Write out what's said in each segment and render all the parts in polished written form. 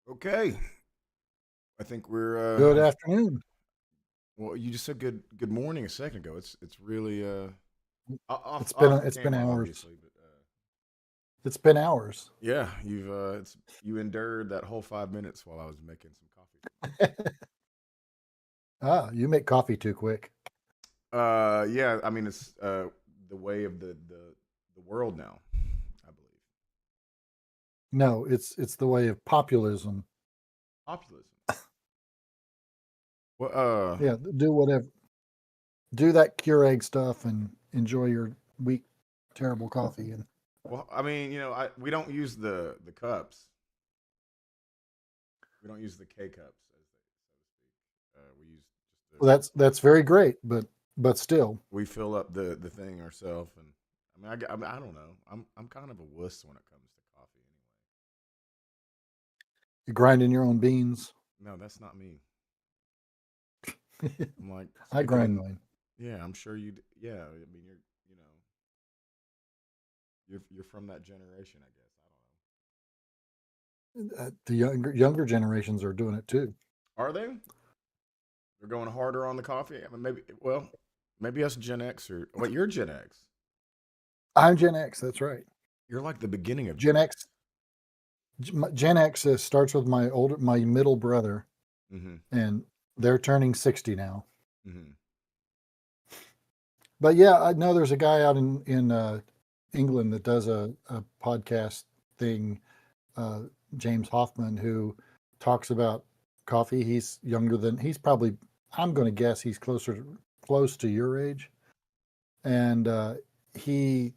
Okay, I think we're Good afternoon. well, you just said good morning a second ago. It's really off It's been off it's been camera hours. obviously, but It's been hours. yeah, you endured that whole 5 minutes while I was making some coffee. You make coffee too quick. Yeah, I mean it's the way of the world now, I believe. No, it's the way of populism. Populism. Well, Yeah, do whatever. Do that Keurig stuff and enjoy your weak, terrible coffee. And I mean, we don't use the cups. We don't use the K cups as they so to speak. We use just the well, that's very great, but still, we fill up the thing ourselves, and I don't know. I'm kind of a wuss when it comes to coffee you're grinding your own beans. anyway. No, that's not me. I'm like I sick of grind them. mine. Yeah, I'm sure yeah, I mean you're from that generation, I guess. The younger generations are doing it too. I don't know. Are they? They're going harder on the coffee. I mean, maybe us Gen X or wait, you're Gen X. I'm Gen X. That's right. You're like the beginning of Gen Gen X. X. Gen X starts with my middle brother, Mm-hmm. and they're turning 60 now. Mm-hmm. But yeah, I know there's a guy out in England that does a podcast thing, uh, James Hoffman, who talks about coffee. He's probably, I'm going to guess close to your age, and he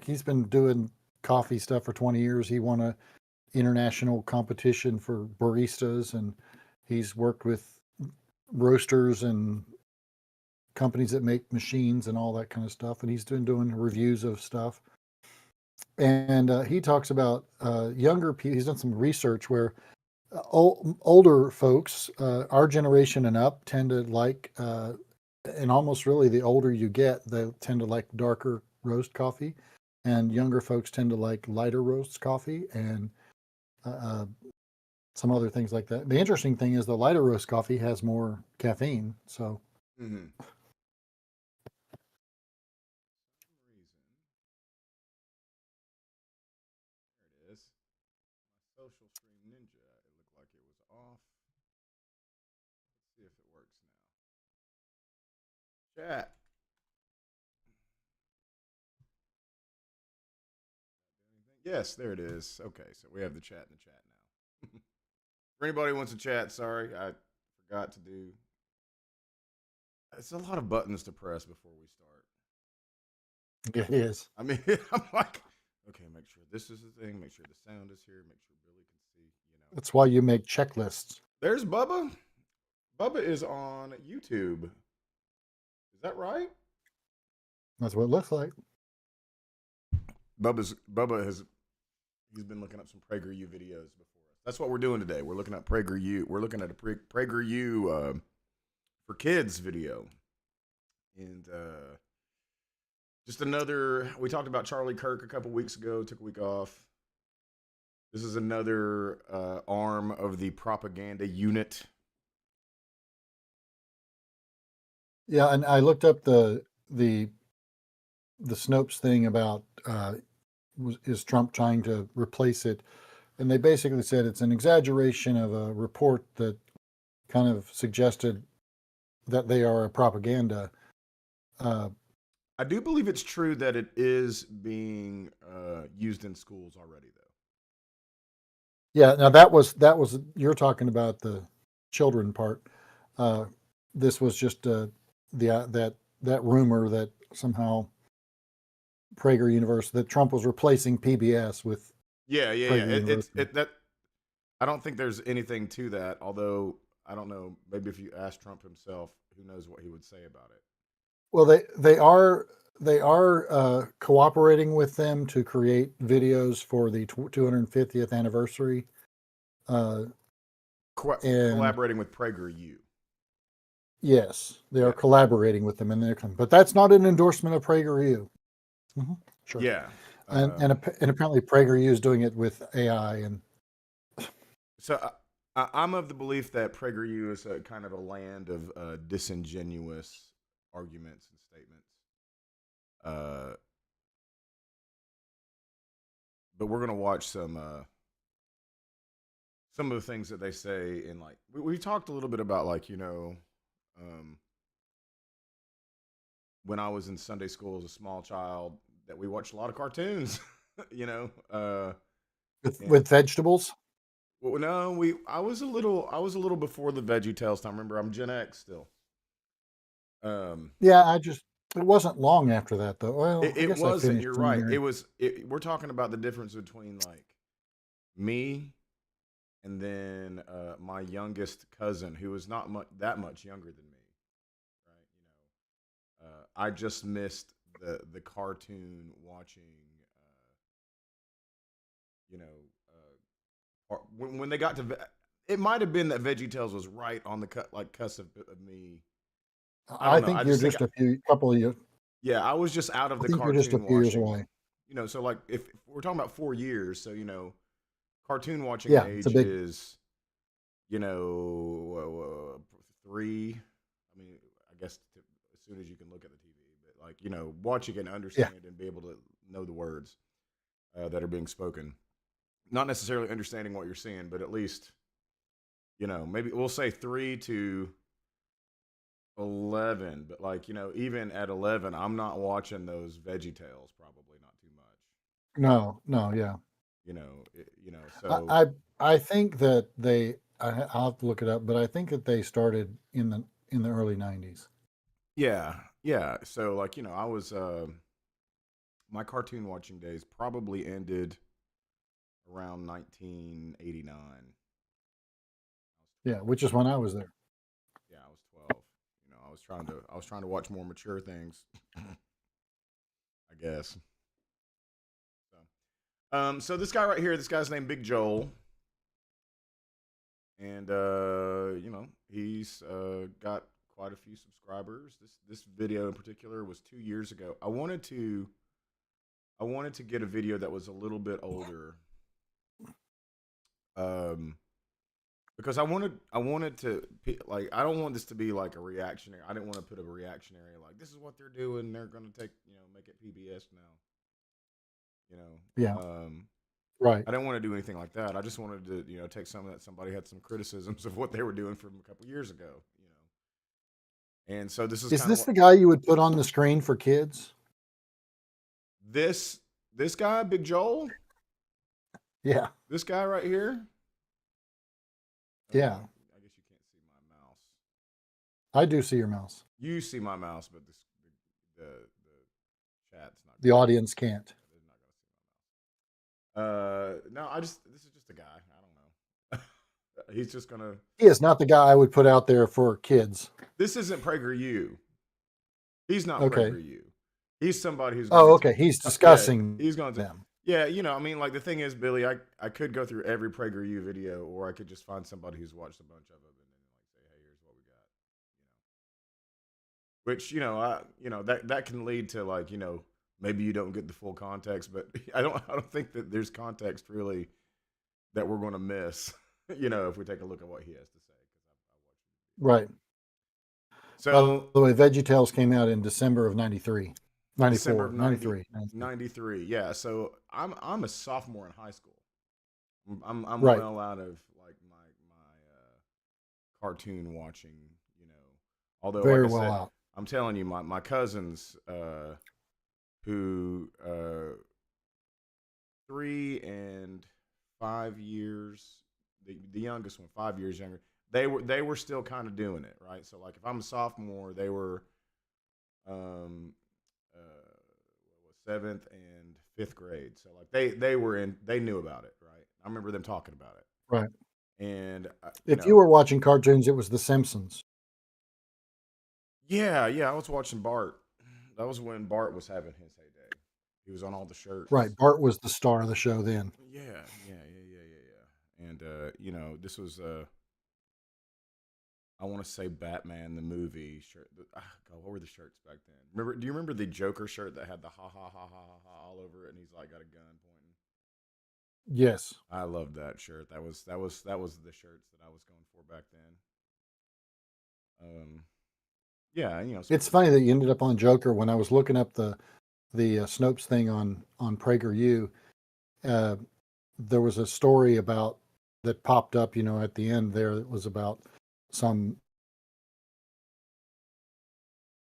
he's been doing coffee stuff for 20 years. He won a international competition for baristas, and he's worked with roasters and companies that make machines and all that kind of stuff. And he's been doing reviews of stuff. And he talks about younger people. He's done some research where older folks, our generation and up, tend to like, and almost really the older you get, they tend to like darker roast coffee. And younger folks tend to like lighter roast coffee and uh, some other things like that. The interesting thing is the lighter roast coffee has more caffeine. So Mm-hmm. For some reason, there it is. My social stream ninja. It looked like it was off. Let's see if it works now. Chat. Yes, there it is. Okay, so we have the chat in the chat now. For anybody who wants to chat, sorry, I forgot to do. It's a lot of buttons to press before we start. it is. I mean, I'm like, okay, make sure this is the thing, make sure the sound is here, make sure Billy can see. That's why you make checklists. There's Bubba. Bubba is on YouTube. Is that right? That's what it looks like. Bubba has he's been looking up some PragerU videos before us. That's what we're doing today. We're looking at PragerU. We're looking at a PragerU for kids video, and just another. We talked about Charlie Kirk a couple weeks ago. Took a week off. This is another arm of the propaganda unit. Yeah, and I looked up the Snopes thing about is Trump trying to replace it, and they basically said it's an exaggeration of a report that kind of suggested that they are a propaganda. Uh, I do believe it's true that it is being used in schools already, though. yeah, now that was you're talking about the children part. Uh, this was just that rumor that somehow Prager University that Trump was replacing PBS with Yeah. Prager University. It that I don't think there's anything to that. Although I don't know, maybe if you ask Trump himself, who knows what he would say about it. Well, they are cooperating with them to create videos for the 250th anniversary, uh, and Collaborating with PragerU. yes, they are Yeah, collaborating with them, and but that's not an endorsement of PragerU. Sure, yeah. and apparently PragerU is doing it with AI, and I'm of the belief that PragerU is a kind of a land of disingenuous arguments and statements. Uh, but we're gonna watch some of the things that they say in like we talked a little bit about like um, when I was in Sunday school as a small child that we watched a lot of cartoons, you know, and With vegetables. well, no, I was a little before the Veggie Tales time. Remember, I'm Gen X still. Um, Yeah, it wasn't long after that though. Well, it, I it guess I wasn't. finished You're right. junior. It was. We're talking about the difference between like me and then my youngest cousin, who was not that much younger than me. Right? I just missed the cartoon watching. You know, when they got to, it might have been that Veggie Tales was right on the cusp of me. I I don't know. think I you're just think, just a few couple of years. yeah, I was just out of I the think you're just a cartoon few years watching. away. So like if we're talking about 4 years, so cartoon watching Yeah, it's a age big. is three. I mean, I guess as soon as you can look at the TV, but like watching and Yeah, understand and be able to know the words that are being spoken. Not necessarily understanding what you're seeing, but at least maybe we'll say 3 to 11. But like even at 11, I'm not watching those Veggie Tales. Probably not too much. no, no, yeah. So I I, I think that I'll have to look it up, but I think that they started in the early '90s. yeah, yeah. So like I was my cartoon watching days probably ended around 1989. Yeah, which is when I was there. Yeah, I was 12. I was trying to watch more mature things, I guess. So this guy right here, this guy's named Big Joel, and he's got quite a few subscribers. This video in particular was 2 years ago. I wanted to get a video that was a little bit older, um, because I wanted to like I don't want this to be like a reactionary. I didn't want to put a reactionary like this is what they're doing. They're gonna make it PBS now. You Yeah, know, right. I didn't want to do anything like that. I just wanted to take some that somebody had some criticisms of what they were doing from a couple years ago. And so this is Is kind of this what the guy you would put on the screen for kids? this guy, Big Joel, Yeah, this guy right here. yeah. I guess you can't see my mouse. I do see your mouse. You see my mouse, but the chat's not The gonna. audience can't. They're not gonna see my mouse. No, this is just a guy. I don't know. He's just gonna. He is not the guy I would put out there for kids. This isn't PragerU. He's not Okay. PragerU. He's somebody who's Oh, going to. okay. He's Yeah, discussing he's going to. them. Yeah, I mean, like the thing is, Billy, I could go through every PragerU video, or I could just find somebody who's watched a bunch of them and then like say, hey, here's what we got. Which that can lead to like maybe you don't get the full context, but I don't think that there's context really that we're going to miss. If we take a look at what he has to say. Right. By So the way, VeggieTales came out in December of 93. December 94, of 93. 93. Yeah. So I'm a sophomore in high school. I'm Right. well out of like my cartoon watching. Although like Very I well said, out. I'm telling you, my cousins who 3 and 5 years, the youngest one 5 years younger, they were still kind of doing it right. So like if I'm a sophomore, they were um seventh and fifth grade. So like they knew about it, right? I remember them talking about it, Right. and If you were watching cartoons, it was The Simpsons. yeah, I was watching Bart. That was when Bart was having his heyday. He was on all the Right. shirts. Bart was the star of the show then. Yeah. And this was I want to say Batman the movie shirt. God, what were the shirts back then? Do you remember the Joker shirt that had the ha ha ha ha ha, ha all over it, and he's like got a gun pointing? Yes. I love that shirt. That was the shirts that I was going for back then. Yeah, so It's funny that you ended up on Joker. When I was looking up the Snopes thing on PragerU, uh, there was a story about that popped up, at the end there. That was about some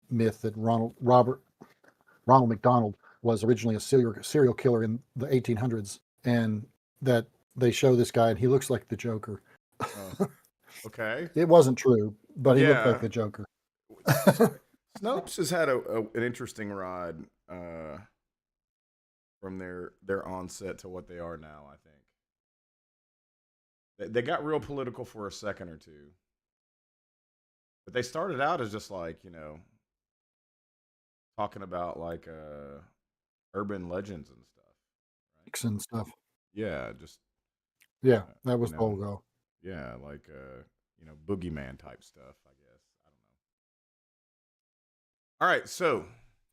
myth that Ronald McDonald was originally a serial killer in the 1800s, and that they show this guy and he looks like the Joker. uh, okay. It wasn't true, but he looked like Yeah, the Joker. Snopes has had an interesting ride from their onset to what they are now. I think they got real political for a second or two, but they started out as just like talking about like urban legends and stuff, right? And stuff. Yeah, just Yeah, uh, that you was the know, whole goal. yeah, like boogeyman type stuff. I guess I don't know. All right, so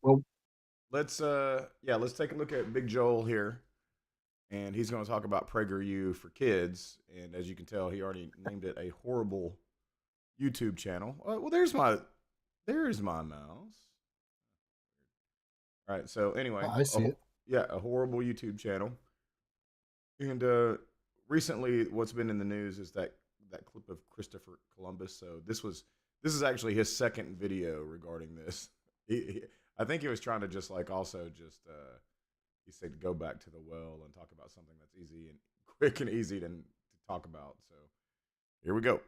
Well, let's take a look at Big Joel here, and he's going to talk about PragerU for kids. And as you can tell, he already named it a horrible YouTube channel. Well, there's my mouse. All right, so anyway, I see it. yeah, a horrible YouTube channel. And recently, what's been in the news is that clip of Christopher Columbus. So this is actually his second video regarding this. I think he was trying to just like also just he said go back to the well and talk about something that's easy and quick and easy to talk about. So here we go.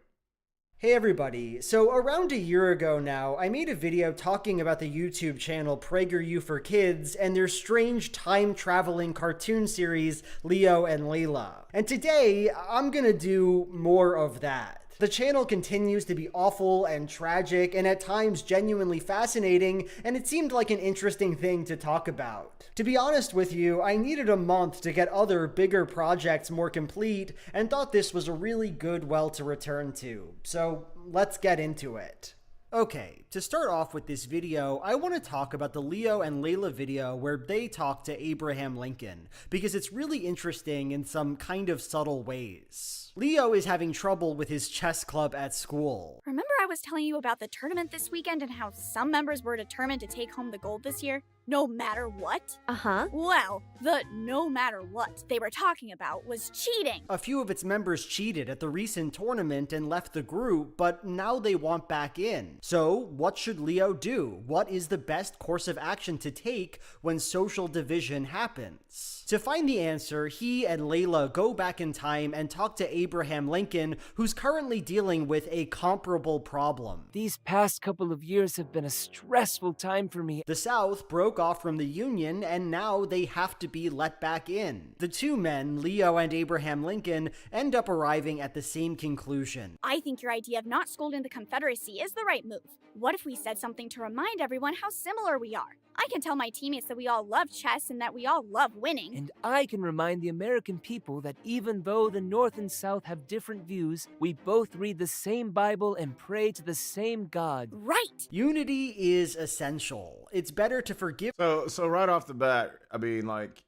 Hey everybody, so around a year ago now, I made a video talking about the YouTube channel PragerU for Kids and their strange time-traveling cartoon series, Leo and Layla. And today, I'm gonna do more of that. The channel continues to be awful and tragic and at times genuinely fascinating, and it seemed like an interesting thing to talk about. To be honest with you, I needed a month to get other bigger projects more complete and thought this was a really good well to return to. So let's get into it. Okay, to start off with this video, I want to talk about the Leo and Layla video where they talk to Abraham Lincoln, because it's really interesting in some kind of subtle ways. Leo is having trouble with his chess club at school. Remember I was telling you about the tournament this weekend and how some members were determined to take home the gold this year? No matter what? Uh-huh. Well, the no matter what they were talking about was cheating. A few of its members cheated at the recent tournament and left the group, but now they want back in. So, what should Leo do? What is the best course of action to take when social division happens? To find the answer, he and Layla go back in time and talk to Abraham Lincoln, who's currently dealing with a comparable problem. These past couple of years have been a stressful time for me. The South broke off from the Union, and now they have to be let back in. The two men, Leo and Abraham Lincoln, end up arriving at the same conclusion. I think your idea of not scolding the Confederacy is the right move. What if we said something to remind everyone how similar we are? I can tell my teammates that we all love chess and that we all love winning. And I can remind the American people that even though the North and South have different views, we both read the same Bible and pray to the same God. Right! Unity is essential. It's better to forgive. So right off the bat, I mean, like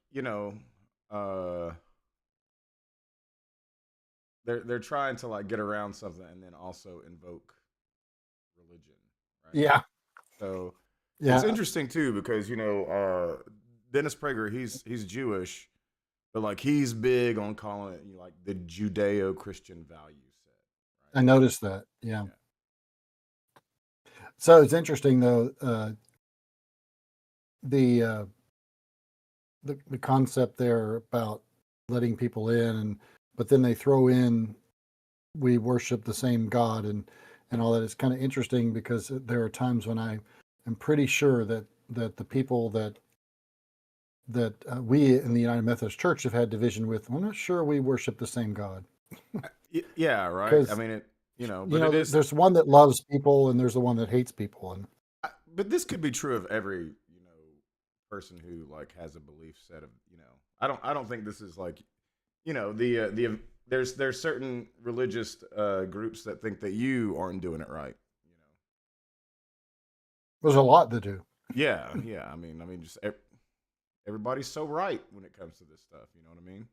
they're trying to like get around something and then also invoke religion, right? Yeah. So Yeah. it's interesting too because Dennis Prager, he's Jewish, but like he's big on calling it like the Judeo-Christian value set. I Right? noticed that. Yeah. Yeah. So it's interesting though, the concept there about letting people in, but then they throw in we worship the same God and all that. It's kind of interesting because there are times when I am pretty sure that the people that we in the United Methodist Church have had division with, I'm not sure we worship the same God. Yeah, right. 'Cause, I mean, but it is. there's one that loves people and there's the one that hates people, and But this could be true of every person who like has a belief set of I don't think this is like there's certain religious groups that think that you aren't doing it right. there's a lot to do. Yeah. I mean, just everybody's so right when it comes to this stuff. You know what I mean?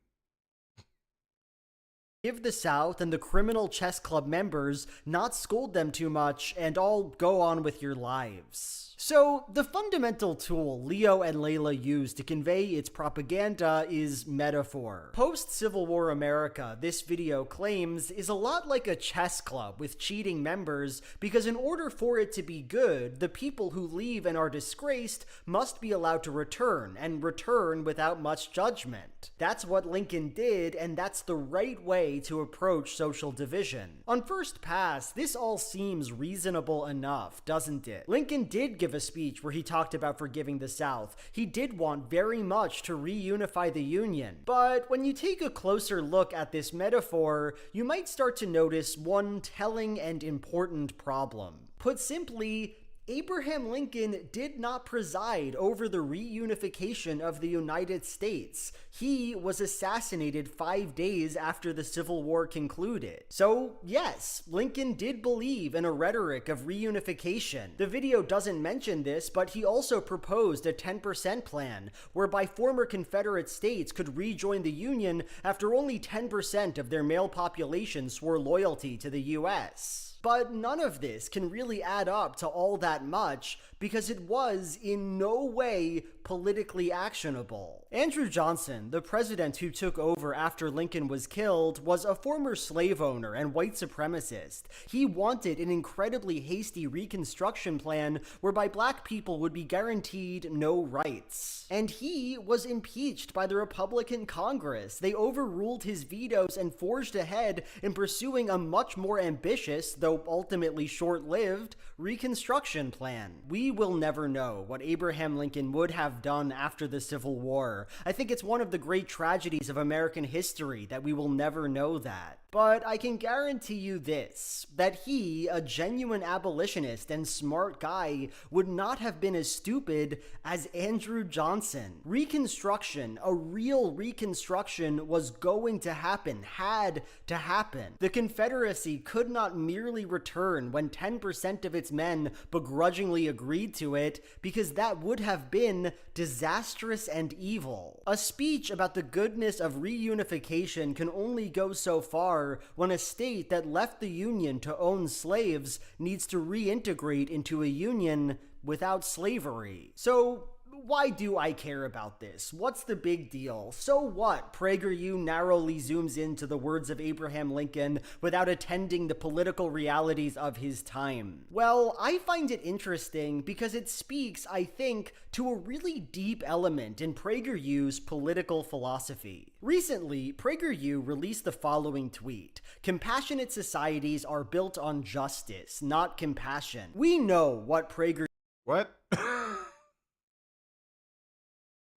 Give the South and the criminal chess club members, not scold them too much, and all go on with your lives. So, the fundamental tool Leo and Layla use to convey its propaganda is metaphor. Post-Civil War America, this video claims, is a lot like a chess club with cheating members, because in order for it to be good, the people who leave and are disgraced must be allowed to return, and return without much judgment. That's what Lincoln did, and that's the right way to approach social division. On first pass, this all seems reasonable enough, doesn't it? Lincoln did give a speech where he talked about forgiving the South. He did want very much to reunify the Union. But when you take a closer look at this metaphor, you might start to notice one telling and important problem. Put simply, Abraham Lincoln did not preside over the reunification of the United States. He was assassinated 5 days after the Civil War concluded. So, yes, Lincoln did believe in a rhetoric of reunification. The video doesn't mention this, but he also proposed a 10% plan, whereby former Confederate states could rejoin the Union after only 10% of their male population swore loyalty to the US. But none of this can really add up to all that much because it was in no way politically actionable. Andrew Johnson, the president who took over after Lincoln was killed, was a former slave owner and white supremacist. He wanted an incredibly hasty Reconstruction plan whereby black people would be guaranteed no rights. And he was impeached by the Republican Congress. They overruled his vetoes and forged ahead in pursuing a much more ambitious, though ultimately short-lived, Reconstruction plan. We will never know what Abraham Lincoln would have done after the Civil War. I think it's one of the great tragedies of American history that we will never know that. But I can guarantee you this, that he, a genuine abolitionist and smart guy, would not have been as stupid as Andrew Johnson. Reconstruction, a real Reconstruction, was going to happen, had to happen. The Confederacy could not merely return when 10% of its men begrudgingly agreed to it, because that would have been disastrous and evil. A speech about the goodness of reunification can only go so far when a state that left the Union to own slaves needs to reintegrate into a union without slavery. So, why do I care about this? What's the big deal? So what? PragerU narrowly zooms into the words of Abraham Lincoln without attending the political realities of his time. Well, I find it interesting because it speaks, I think, to a really deep element in PragerU's political philosophy. Recently, PragerU released the following tweet: "Compassionate societies are built on justice, not compassion." We know what PragerU... What?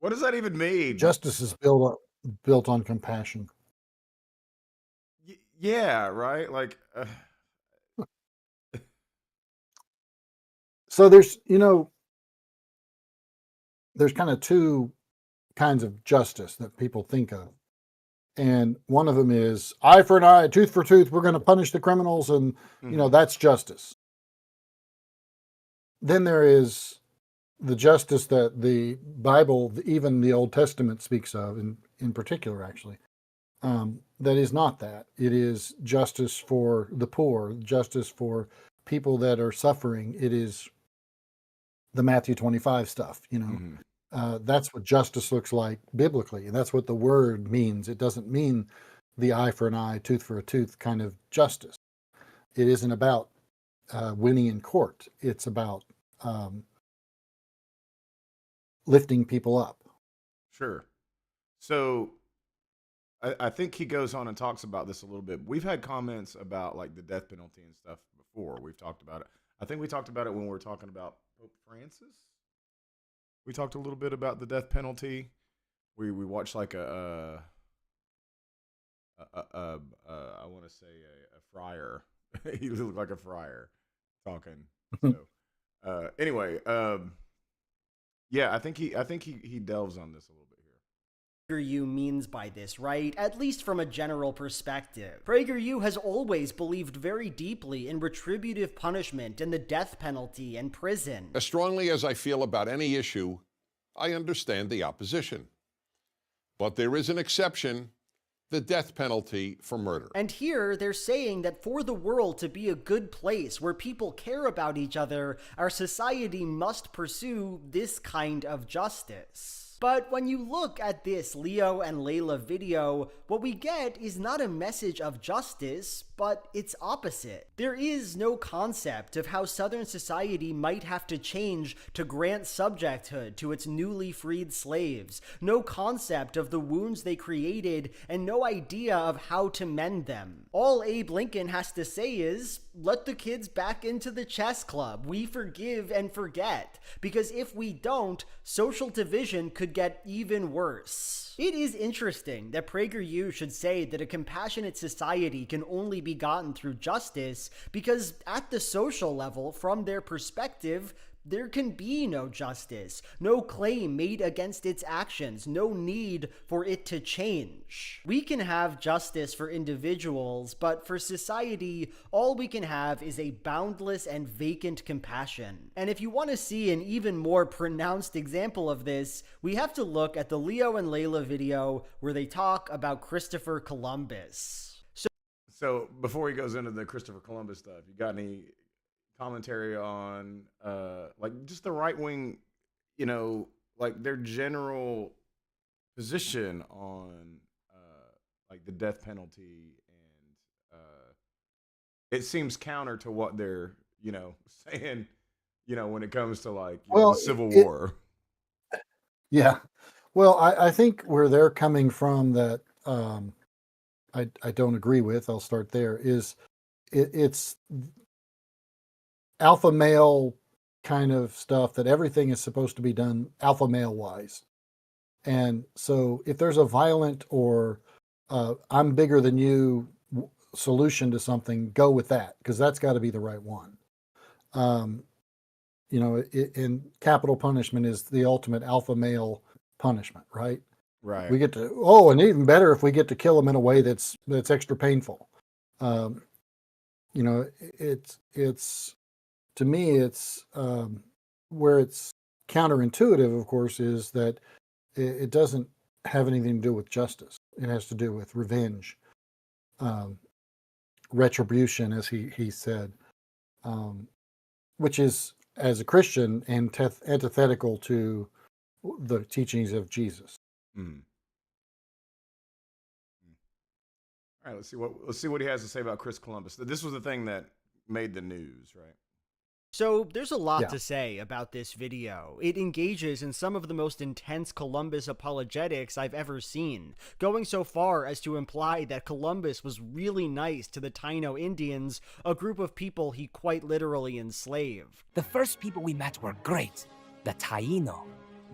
What does that even mean? Justice is built on compassion. Yeah, right? Like, So there's kind of two kinds of justice that people think of. And one of them is eye for an eye, tooth for tooth. We're going to punish the criminals, and that's justice. Then there is the justice that the Bible, even the Old Testament, speaks of, in particular, actually. That is not that. It is justice for the poor, justice for people that are suffering. It is the Matthew 25 stuff, That's what justice looks like biblically, and that's what the word means. It doesn't mean the eye for an eye, tooth for a tooth kind of justice. It isn't about winning in court. It's about lifting people up. Sure. So I think he goes on and talks about this a little bit. We've had comments about like the death penalty and stuff before. We've talked about it. I think we talked about it when we were talking about Pope Francis. We talked a little bit about the death penalty. We watched like I want to say a friar. He looked like a friar talking. So anyway, yeah, I think he delves on this a little bit here. PragerU means by this, right? At least from a general perspective. PragerU has always believed very deeply in retributive punishment and the death penalty and prison. As strongly as I feel about any issue, I understand the opposition. But there is an exception. the death penalty for murder. And here they're saying that for the world to be a good place where people care about each other, our society must pursue this kind of justice. But when you look at this Leo and Layla video, what we get is not a message of justice, but its opposite. There is no concept of how Southern society might have to change to grant subjecthood to its newly freed slaves, no concept of the wounds they created, and no idea of how to mend them. All Abe Lincoln has to say is, let the kids back into the chess club. We forgive and forget. Because if we don't, social division could get even worse. It is interesting that PragerU should say that a compassionate society can only be gotten through justice, because at the social level, from their perspective, there can be no justice, no claim made against its actions, no need for it to change. We can have justice for individuals, but for society, all we can have is a boundless and vacant compassion. And if you want to see an even more pronounced example of this, we have to look at the Leo and Layla video where they talk about Christopher Columbus. So before he goes into the Christopher Columbus stuff, you got any commentary on like just the right wing, you know, like their general position on like the death penalty, and it seems counter to what they're, you know, saying, you know, when it comes to like the Civil War. Yeah. Well, I think where they're coming from that I don't agree with, I'll start there, is it's alpha male kind of stuff that everything is supposed to be done alpha male wise. And so if there's a violent or I'm bigger than you solution to something, go with that, because that's got to be the right one. You know, in capital punishment is the ultimate alpha male punishment, right? Right. We get to, and even better if we get to kill them in a way that's extra painful. You know, it's to me, it's where it's counterintuitive, of course, is that it doesn't have anything to do with justice. It has to do with revenge, retribution, as he said, which is, as a Christian, antithetical to the teachings of Jesus. Mm. All right, let's see what he has to say about Chris Columbus. This was the thing that made the news, right? So there's a lot to say about this video. It engages in some of the most intense Columbus apologetics I've ever seen, going so far as to imply that Columbus was really nice to the Taino Indians, a group of people he quite literally enslaved. The first people we met were great, the Taino.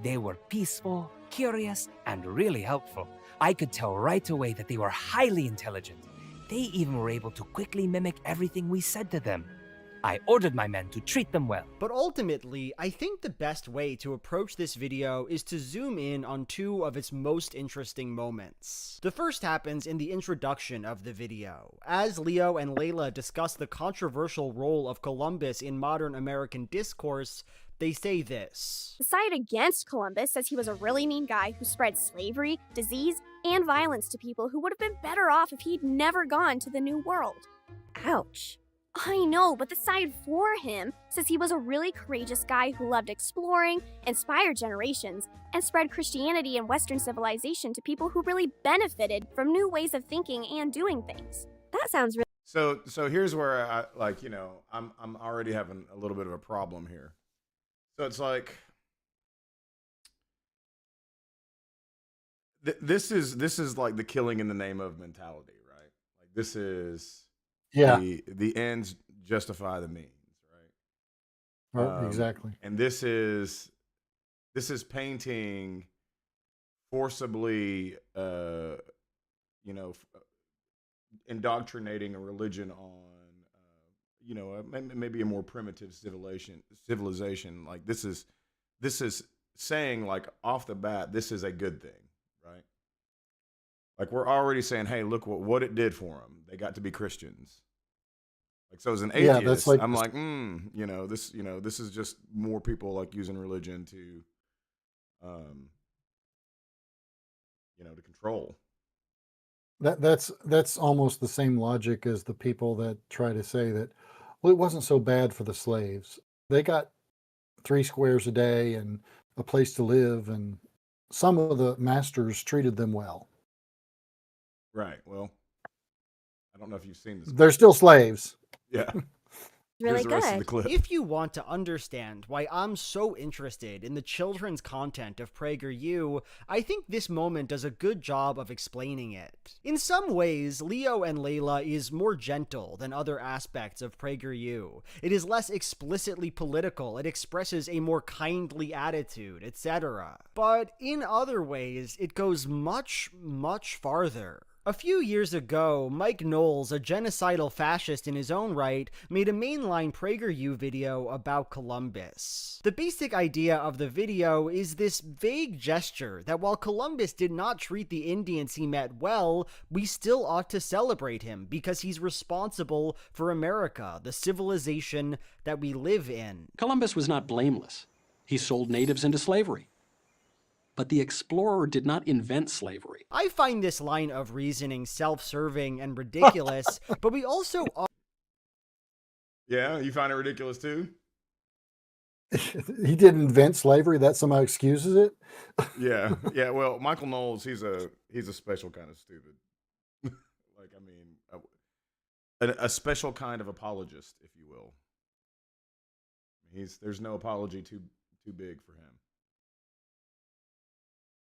They were peaceful, curious, and really helpful. I could tell right away that they were highly intelligent. They even were able to quickly mimic everything we said to them. I ordered my men to treat them well. But ultimately, I think the best way to approach this video is to zoom in on two of its most interesting moments. The first happens in the introduction of the video. As Leo and Layla discuss the controversial role of Columbus in modern American discourse, they say this. The side against Columbus says he was a really mean guy who spread slavery, disease, and violence to people who would have been better off if he'd never gone to the New World. Ouch. I know, but the side for him says he was a really courageous guy who loved exploring, inspired generations, and spread Christianity and Western civilization to people who really benefited from new ways of thinking and doing things. That sounds really... So here's where I like, you know, I'm already having a little bit of a problem here. So it's like this is like the killing in the name of mentality, right? Like this is the ends justify the means, right? Exactly. And this is painting forcibly, you know, indoctrinating a religion on, you know, maybe a more primitive civilization. Like this is saying, like, off the bat, this is a good thing, right? Like we're already saying, hey, look what it did for them. They got to be Christians. Like, so as an atheist, that's like, I'm like, you know, this is just more people like using religion to, you know, to control. That's almost the same logic as the people that try to say that, well, it wasn't so bad for the slaves. They got 3 squares a day and a place to live, and some of the masters treated them well. Right. Well, I don't know if you've seen this. They're still slaves. Yeah. Really Here's the rest of the good. clip. If you want to understand why I'm so interested in the children's content of PragerU, I think this moment does a good job of explaining it. In some ways, Leo and Layla is more gentle than other aspects of PragerU. It is less explicitly political, it expresses a more kindly attitude, etc. But in other ways, it goes much, much farther. A few years ago, Mike Knowles, a genocidal fascist in his own right, made a mainline PragerU video about Columbus. The basic idea of the video is this vague gesture that while Columbus did not treat the Indians he met well, we still ought to celebrate him because he's responsible for America, the civilization that we live in. Columbus was not blameless. He sold natives into slavery. But the explorer did not invent slavery. I find this line of reasoning self-serving and ridiculous, but we also Yeah, you find it ridiculous too? He didn't invent slavery. That somehow excuses it. Yeah. Yeah, well, Michael Knowles, he's a special kind of stupid. Like, I mean, a special kind of apologist, if you will. There's no apology too big for him.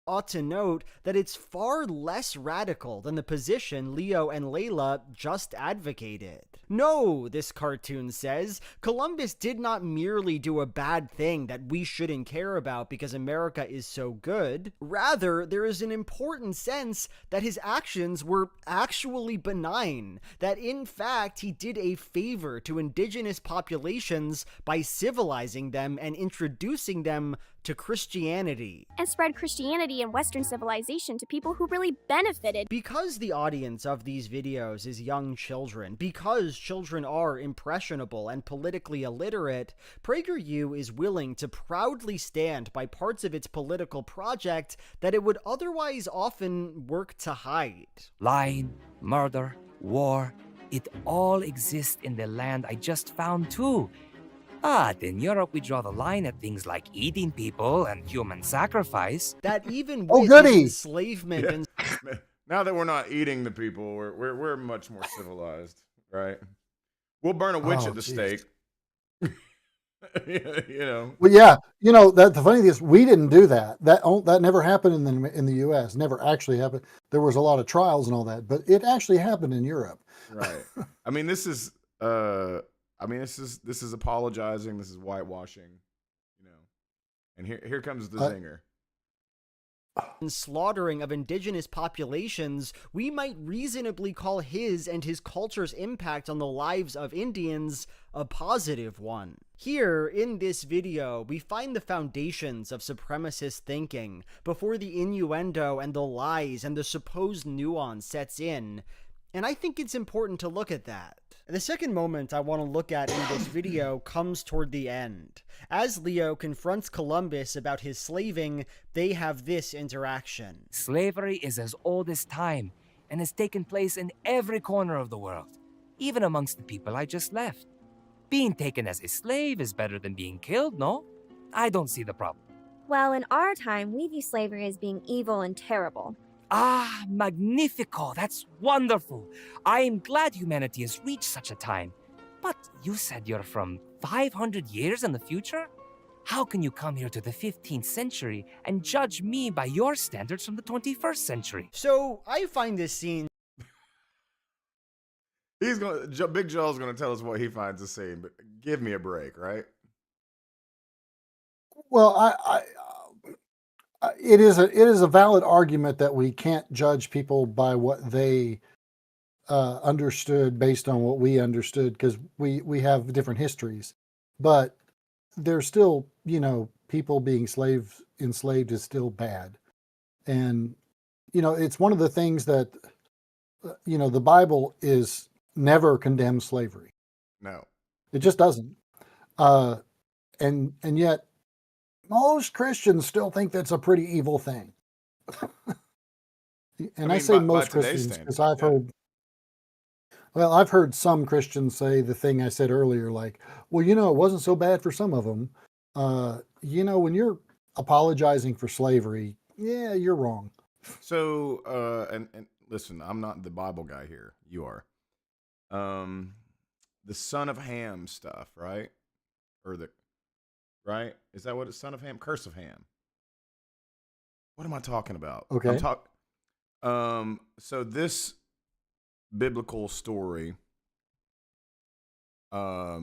ought to note that it's far less radical than the position Leo and Layla just advocated. No, this cartoon says, Columbus did not merely do a bad thing that we shouldn't care about because America is so good. Rather, there is an important sense that his actions were actually benign, that in fact he did a favor to indigenous populations by civilizing them and introducing them to Christianity. And spread Christianity and Western civilization to people who really benefited. Because the audience of these videos is young children, because children are impressionable and politically illiterate, PragerU is willing to proudly stand by parts of its political project that it would otherwise often work to hide. Lying, murder, war, it all exists in the land I just found too. But in Europe, we draw the line at things like eating people and human sacrifice. That even Oh, with goody! enslavement and Now that we're not eating the people, we're much more civilized, right? We'll burn a witch Oh, at the geez. stake. You know. Well, yeah, you know that the funny thing is we didn't do that. That never happened in the U.S. Never actually happened. There was a lot of trials and all that, but it actually happened in Europe. Right. I mean, this is this is apologizing. This is whitewashing, you know. And here comes the zinger. slaughtering of indigenous populations, we might reasonably call his and his culture's impact on the lives of Indians a positive one. Here, in this video, we find the foundations of supremacist thinking before the innuendo and the lies and the supposed nuance sets in, and I think it's important to look at that. The second moment I want to look at in this video comes toward the end. As Leo confronts Columbus about his slaving, they have this interaction. Slavery is as old as time and has taken place in every corner of the world, even amongst the people I just left. Being taken as a slave is better than being killed, no? I don't see the problem. Well, in our time, we view slavery as being evil and terrible. Ah, magnifico, that's wonderful. I am glad humanity has reached such a time. But you said you're from 500 years in the future? How can you come here to the 15th century and judge me by your standards from the 21st century? So, I find this scene Big Joel's gonna tell us what he finds the scene, but give me a break, right? Well, it is a valid argument that we can't judge people by what they understood based on what we understood, because we have different histories. But there's still, people being enslaved is still bad. And, it's one of the things that, the Bible is never condemns slavery. No. It just doesn't. And yet most Christians still think that's a pretty evil thing. And I I mean, say by most today's Christians standards, because I've yeah. heard, well, I've heard some Christians say the thing I said earlier, like, well, it wasn't so bad for some of them. When you're apologizing for slavery, yeah, you're wrong. So, and listen, I'm not the Bible guy here. You are. Um, the son of Ham stuff, right? Or the right? Is that what it's son of Ham? Curse of Ham. What am I talking about? I'm Okay. talking. So this biblical story, I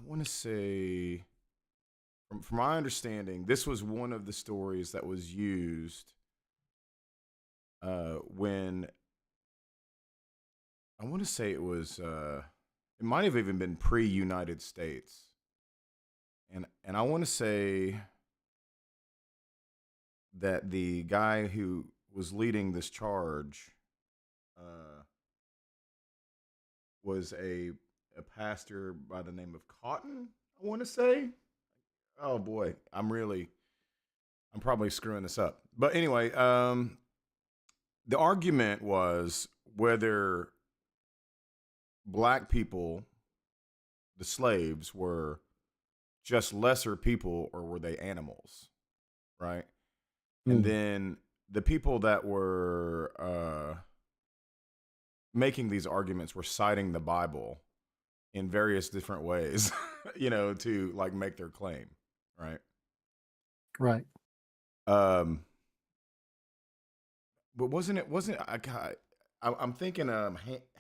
want to say, from my understanding, this was one of the stories that was used when I want to say it was. It might have even been pre-United States, and I want to say that the guy who was leading this charge was a pastor by the name of Cotton. I want to say. Oh boy, I'm probably screwing this up. But anyway, the argument was whether black people, the slaves, were just lesser people or were they animals, right? And Hmm. then the people that were making these arguments were citing the Bible in various different ways, to like make their claim, right? Right. Um, but wasn't I'm thinking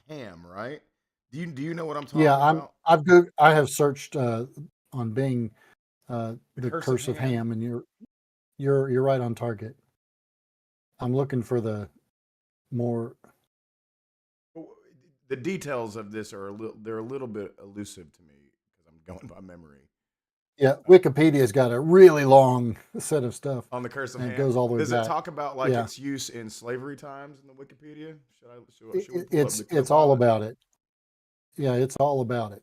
Ham, right? Do you know what I'm Yeah, talking about? I have searched on Bing The the Curse of Curse of Ham. Ham, and you're right on target. I'm looking for the more. The details of this they're a little bit elusive to me because I'm going by memory. Yeah, Wikipedia's got a really long set of stuff, On the Curse of and it Ham, goes all the way does it back. talk about like Yeah, its use in slavery times in the Wikipedia? Should we pull up it's the it's all co-pilot? about it. Yeah, it's all about it.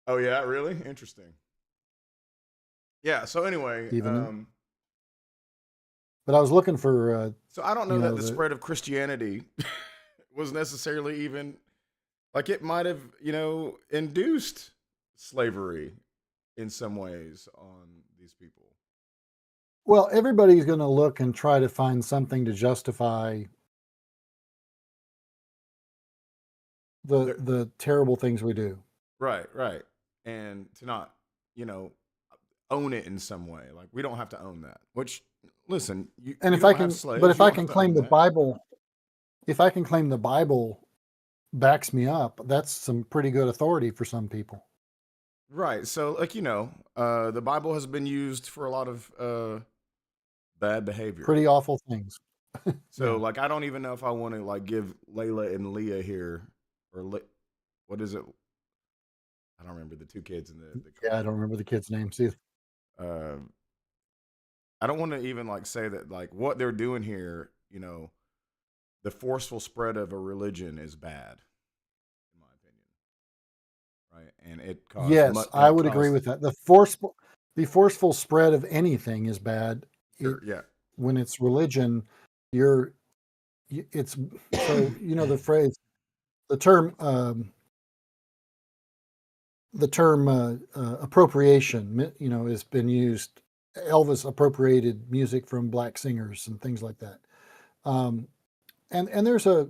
Oh yeah, really interesting. Yeah. So anyway, Even, but I was looking for so I don't know that the the spread of Christianity was necessarily even like it might have, induced slavery in some ways on these people. well, everybody's going to look and try to find something to justify They're, the terrible things we do. right, right. And to not, you know, own it in some way. Like we don't have to own that. Which listen, And you if I don't have can, but slaves, if you I don't have can to claim own the that. Bible, if I can claim the Bible backs me up, that's some pretty good authority for some people. Right. So like, the Bible has been used for a lot of bad behavior. Pretty awful things. So Yeah. like I don't even know if I want to like give Layla and Leah here or what is it? I don't remember the two kids in the Yeah, I cartoon. don't remember the kids' names either. Uh, I don't want to even like say that like what they're doing here, the forceful spread of a religion is bad, in my opinion, right? And it caused Yes, much, and I it would agree caused with that. The forceful spread of anything is bad. It sure, yeah, When it's religion, you're it's so the phrase, the term appropriation, has been used. Elvis appropriated music from black singers and things like that. Um, and there's a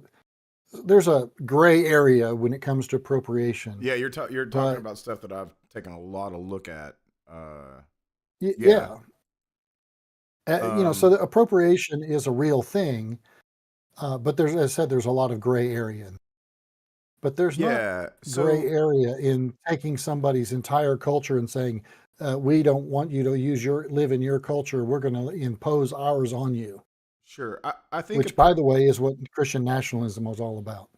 gray area when it comes to appropriation. yeah. You're talking But about stuff that I've taken a lot of look at. Yeah, yeah, so the appropriation is a real thing. But there's, as I said, there's a lot of gray area. But there's not yeah. gray So area in taking somebody's entire culture and saying, we don't want you to live in your culture. We're going to impose ours on you. sure, I think Which, by the way, is what Christian nationalism was all about.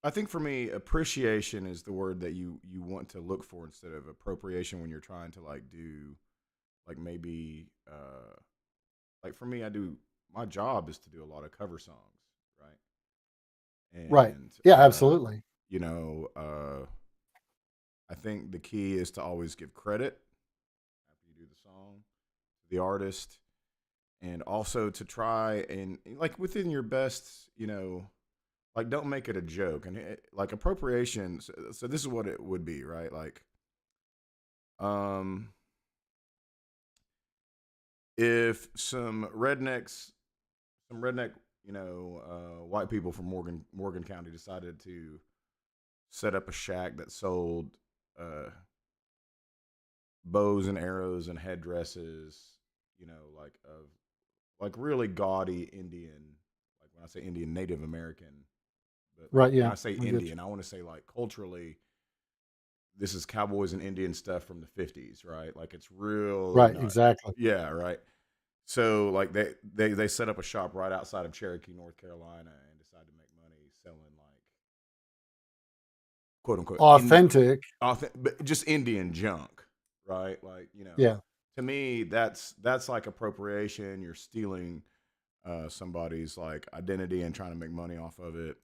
I think for me, appreciation is the word that you want to look for instead of appropriation when you're trying to like do like maybe like for me, I do my job is to do a lot of cover songs, right? Right. And Yeah, absolutely. you know, I think the key is to always give credit after you do the song to the artist, and also to try and like within your best, like don't make it a joke. And like appropriation. So this is what it would be, right? Like, if some redneck, white people from Morgan County decided to set up a shack that sold bows and arrows and headdresses, like really gaudy Indian, like when I say Indian, Native American, but like Right. when Yeah. I say I get Indian, you. I want to say like culturally, this is cowboys and Indian stuff from the 50s, right? Like it's real, Right. Exactly. yeah, right. So like they set up a shop right outside of Cherokee, North Carolina, and decided to make money selling like quote unquote Authentic. but just Indian junk, right? Like Yeah. to me that's like appropriation. You're stealing somebody's like identity and trying to make money off of it.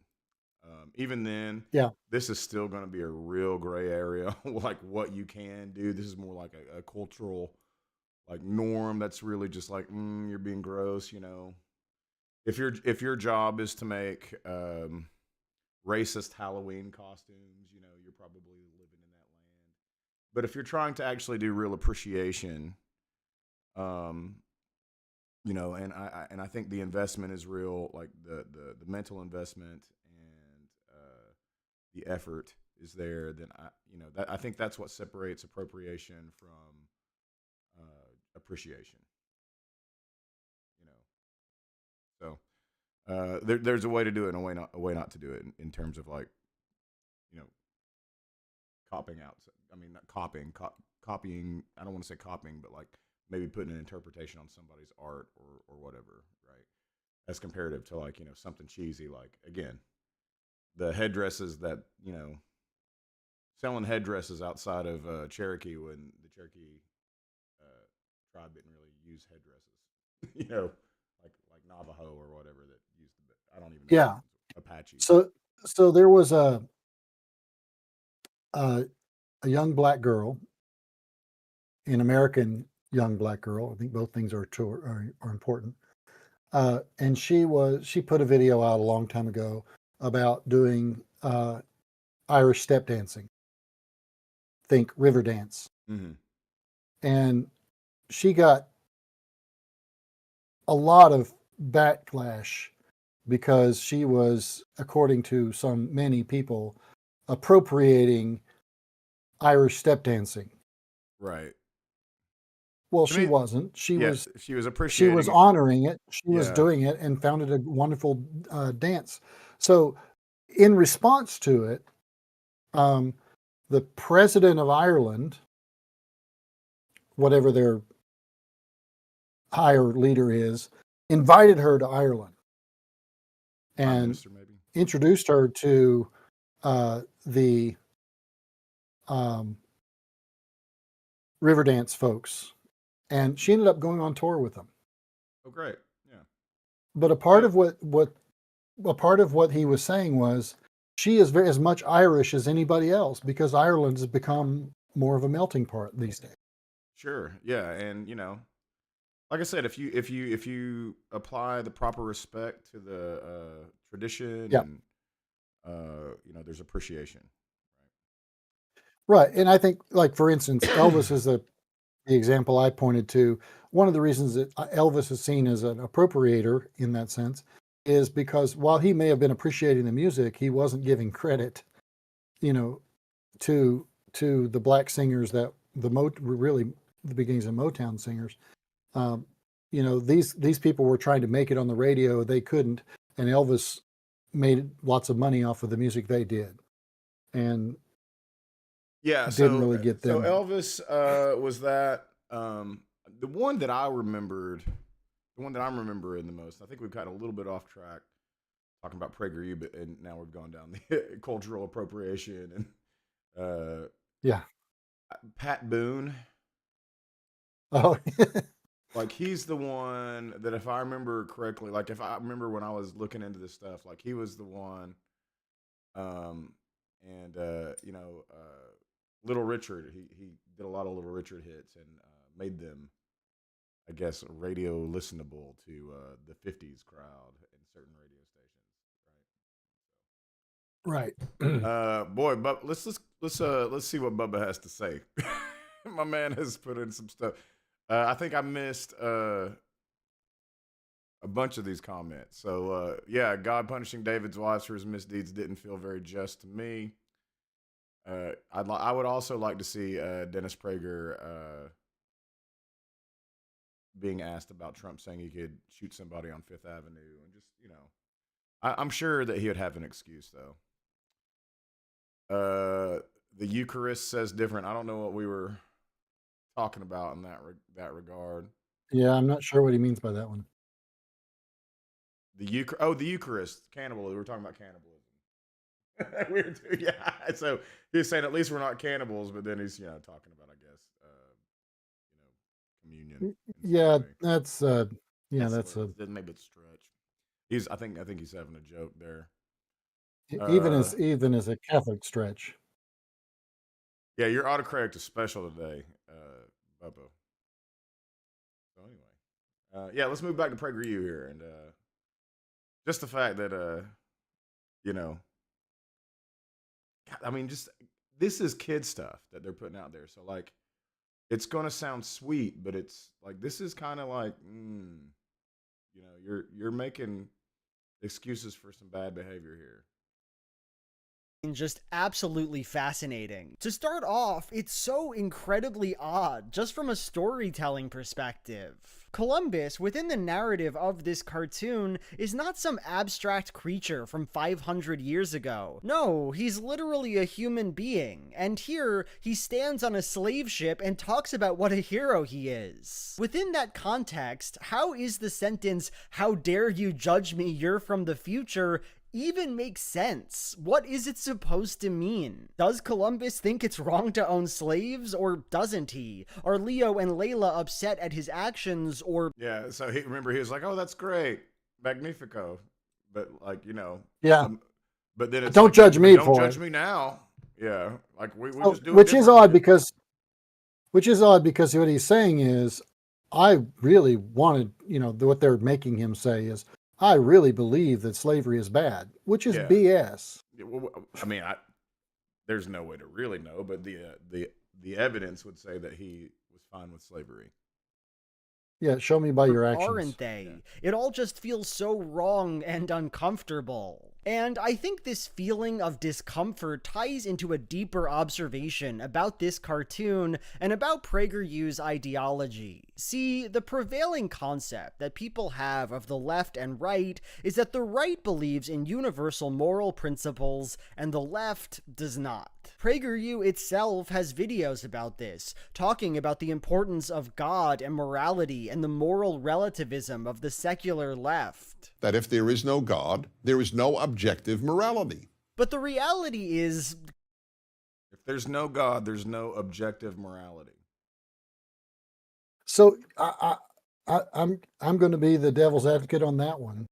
Even then, Yeah. this is still going to be a real gray area, like what you can do. This is more like a cultural like norm that's really just like you're being gross. If your job is to make racist Halloween costumes, you're probably living in that land. But if you're trying to actually do real appreciation, um, and I think the investment is real, like the mental investment and the effort is there. Then I think that's what separates appropriation from appreciation. So there's a way to do it and a way not to do it in terms of like you know copying out. I mean, not copying, copying. I don't want to say copying, but like maybe putting an interpretation on somebody's art or whatever, right? As comparative to like something cheesy, like again the headdresses that selling headdresses outside of Cherokee when the Cherokee tribe didn't really use headdresses, like Navajo or whatever that used the. I don't even know Yeah. which ones. Apache. So there was a a young black girl, an American young black girl. I think both things are important. And she put a video out a long time ago about doing Irish step dancing. Think river dance. Mm-hmm. And she got a lot of backlash because she was, according to many people, appropriating Irish step dancing. Right. Well, I she mean, wasn't. She yeah, was she was she appreciating was it. honoring it. She was Yeah. doing it and found it a wonderful dance. So, in response to it, the president of Ireland, whatever their higher leader is, invited her to Ireland Prime and Minister maybe. introduced her to the Riverdance folks, and she ended up going on tour with them. Oh, great. Yeah. But a part of what he was saying was she is as much Irish as anybody else because Ireland has become more of a melting pot these days. Sure. Yeah, and like I said, if you apply the proper respect to the tradition Yeah. and there's appreciation. Right. And I think, like, for instance, Elvis is the example I pointed to. One of the reasons that Elvis is seen as an appropriator in that sense is because while he may have been appreciating the music, he wasn't giving credit, to the black singers that really the beginnings of Motown singers. These people were trying to make it on the radio, they couldn't, and Elvis made lots of money off of the music they did, and Yeah, didn't really get so them. Elvis was that the one that I remembered, the one that I'm remembering the most. I think we've gotten a little bit off track talking about PragerU, but and now we've gone down the cultural appropriation and Yeah. Pat Boone. Oh, Like he's the one that if I remember correctly, like if I remember when I was looking into this stuff, like he was the one, and Little Richard, he did a lot of Little Richard hits and made them I guess, radio listenable to the 50s crowd in certain radio stations, Right. boy, but let's see what Bubba has to say. My man has put in some stuff. I think I missed a bunch of these comments. So yeah, God punishing David's wives for his misdeeds didn't feel very just to me. I would also like to see Dennis Prager being asked about Trump saying he could shoot somebody on Fifth Avenue, and just, you know, I'm sure that he would have an excuse though. The Eucharist says different. I don't know what we were talking about in that regard. Yeah, I'm not sure what he means by that one. The Eucharist, cannibal. We were talking about cannibalism. Weird, yeah. So he's saying at least we're not cannibals, but then he's, you know, talking about, I guess, you know, communion. Yeah, that's Maybe it's a stretch. I think he's having a joke there. even as a Catholic stretch. Yeah, your autocorrect is special today, Bubba. So anyway, yeah, let's move back to PragerU here, and just the fact that you know, I mean, just this is kid stuff that they're putting out there. So like, it's gonna sound sweet, but it's like this is kind of like, you know, you're making excuses for some bad behavior here. Just absolutely fascinating. To start off, it's so incredibly odd, just from a storytelling perspective. Columbus, within the narrative of this cartoon, is not some abstract creature from 500 years ago. No, he's literally a human being, and here, he stands on a slave ship and talks about what a hero he is. Within that context, how is the sentence, "How dare you judge me, you're from the future," even make sense? What is it supposed to mean? Does Columbus think it's wrong to own slaves, or doesn't he? Are Leo and Layla upset at his actions, or... Yeah, so he was like, oh, that's great, Magnifico. But like, you know... Yeah. But then it's don't like, judge me don't for judge it. me now. Yeah, like we Oh, just do it which is odd differently. because what he's saying is, I really wanted, you know, what they're making him say is, I really believe that slavery is bad, which is Yeah. BS. Yeah, well, I mean, there's no way to really know, but the evidence would say that he was fine with slavery. Yeah, show me by your actions. Aren't they? Yeah. It all just feels so wrong and uncomfortable. And I think this feeling of discomfort ties into a deeper observation about this cartoon and about PragerU's ideology. See, the prevailing concept that people have of the left and right is that the right believes in universal moral principles and the left does not. PragerU itself has videos about this, talking about the importance of God and morality and the moral relativism of the secular left. That if there is no God, there is no objective morality. But the reality is, If there's no God, there's no objective morality. So I'm going to be the devil's advocate on that one.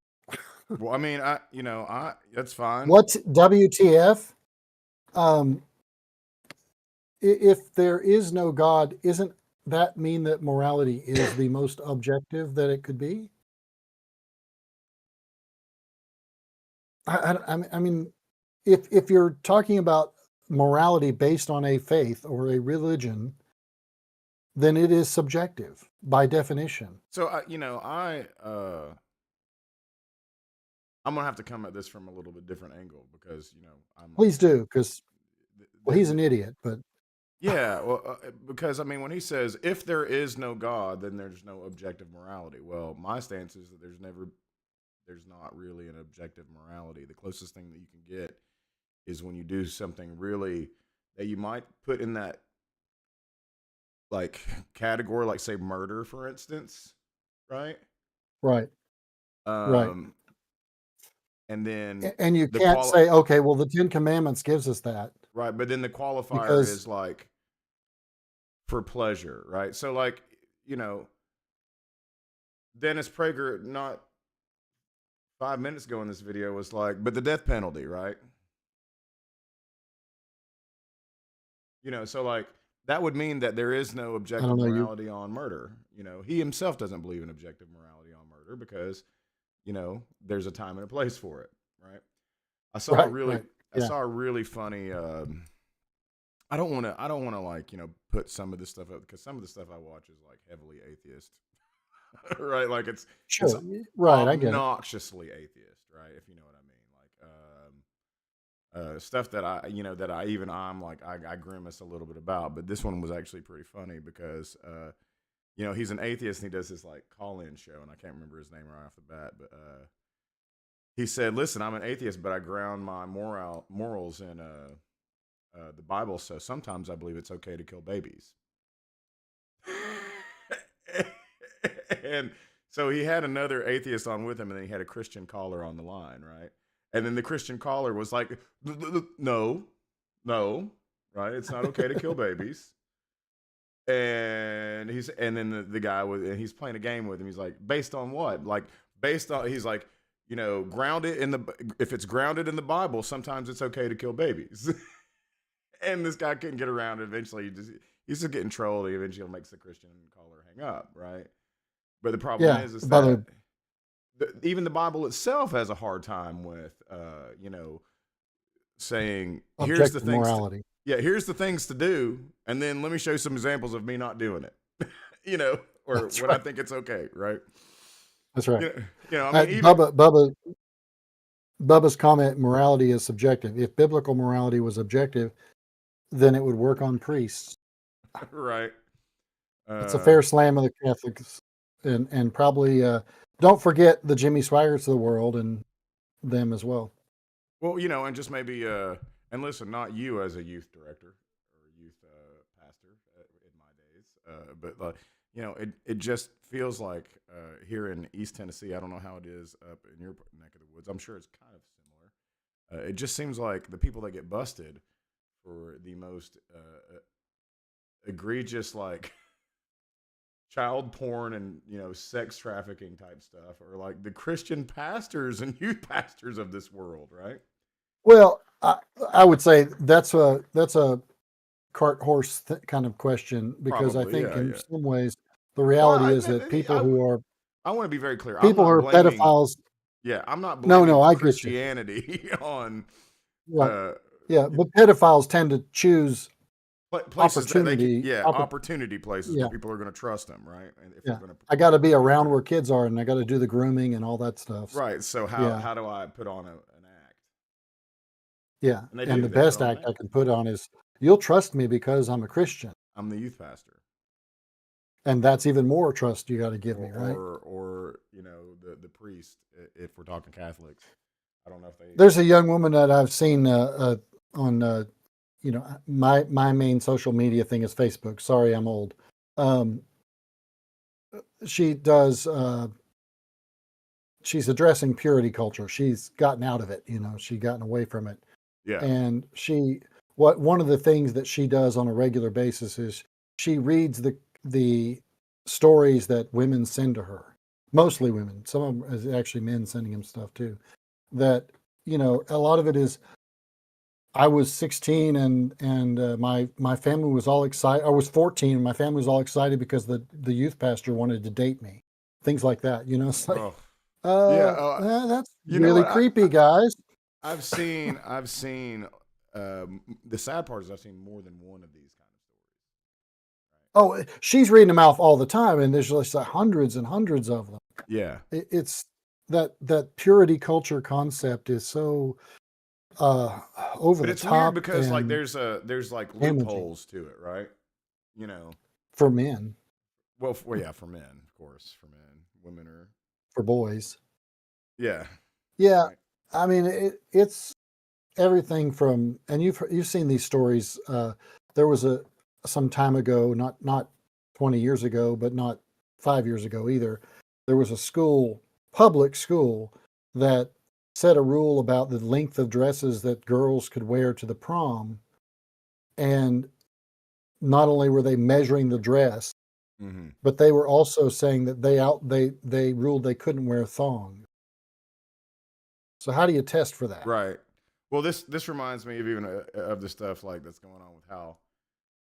Well, I mean, that's fine. What's WTF? If there is no God, isn't that mean that morality is the most objective that it could be? I mean, if you're talking about morality based on a faith or a religion, then it is subjective by definition. So I'm gonna have to come at this from a little bit different angle because Please do, because he's an idiot. But yeah, well, because I mean, when he says if there is no God, then there's no objective morality. Well, my stance is that there's not really an objective morality. The closest thing that you can get is when you do something really that you might put in that like category, like say murder, for instance, right? right. And then And you can't say, okay, well, the 10 Commandments gives us that. Right, but then the qualifier is like for pleasure, right? So like, Dennis Prager, not 5 minutes ago in this video, was like, but the death penalty, right? So like that would mean that there is no I objective don't know. morality on murder. He himself doesn't believe in objective morality on murder because, there's a time and a place for it, right? I saw a Right, really, right. I Yeah. saw a really funny. I don't want to like put some of this stuff up because some of the stuff I watch is like heavily atheist, right? Like it's Sure. Right. I get it. obnoxiously atheist, right? If you know what I mean, like stuff that I'm like I grimace a little bit about, but this one was actually pretty funny because he's an atheist and he does this like call-in show, and I can't remember his name right off the bat, but he said, "Listen, I'm an atheist, but I ground my morals in the Bible, so sometimes I believe it's okay to kill babies." And so he had another atheist on with him, and then he had a Christian caller on the line, right? And then the Christian caller was like, "No, right? It's not okay to kill babies." And then the guy and he's playing a game with him. He's like, "Based on what?" Like he's like, if it's grounded in the Bible, sometimes it's okay to kill babies. And this guy couldn't get around it. Eventually, he's just getting trolled. He eventually makes the Christian caller hang up, right? But the problem is by that even the Bible itself has a hard time with, saying, "Here's the Objective things." morality. Here's the things to do, and then let me show you some examples of me not doing it. Or That's when I right. think it's okay, right? That's right. I mean, even Bubba's comment: morality is subjective. If biblical morality was objective, then it would work on priests. right. It's a fair slam of the Catholics, and probably don't forget the Jimmy Swaggarts of the world and them as well. Well, and just maybe, and listen, not you as a youth director or youth pastor in my days, but it just feels like here in East Tennessee, I don't know how it is up in your neck of the woods. I'm sure it's kind of similar. It just seems like the people that get busted for the most egregious, like child porn and sex trafficking type stuff, or like the Christian pastors and youth pastors of this world, right? Well, I would say that's a cart horse kind of question, because Probably, I think in yeah. some ways the Well, reality is that people who are want to be very clear. I'm not are blaming. pedophiles. Yeah, I'm not No, blaming I get you. Christianity on Right. Yeah, but pedophiles tend to choose places that they opportunity. can, opportunity places Yeah. where people are going to trust them, right? And if Yeah. they're going to, I got to be around where kids are, and I got to do the grooming and all that stuff. right. So how do I put on an act? Yeah. And they And do. the They put best on an act I can put on is, you'll trust me because I'm a Christian. I'm the youth pastor. And that's even more trust you got to give me, right? Or the priest, if we're talking Catholics. I don't know if they. There's a young woman that I've seen on my main social media thing is Facebook. Sorry, I'm old. She does. She's addressing purity culture. She's gotten out of it. She's gotten away from it. Yeah. And one of the things that she does on a regular basis is she reads the stories that women send to her. Mostly women. Some of them is actually men sending them stuff too. That a lot of it is, I was 16 and my family was all excited. I was 14 and my family was all excited because the youth pastor wanted to date me. Things like that. It's like, that's really creepy, guys. I've seen. The sad part is I've seen more than one of these kind of stories. Oh, Right? she's reading them off all the time, and there's just hundreds and hundreds of them. Yeah. It's that purity culture concept is so over the it's top. Weird because like there's like loopholes to it, right? For men. Well, yeah, for men, of course, for men. Women are for boys. Yeah. Yeah. Right. I mean, it's everything from, and you've seen these stories. There was some time ago, not 20 years ago, but not 5 years ago either. There was a public school that set a rule about the length of dresses that girls could wear to the prom. And not only were they measuring the dress, but they were also saying that they ruled they couldn't wear thongs. So how do you test for that? Right. Well, this reminds me of even of the stuff like that's going on with how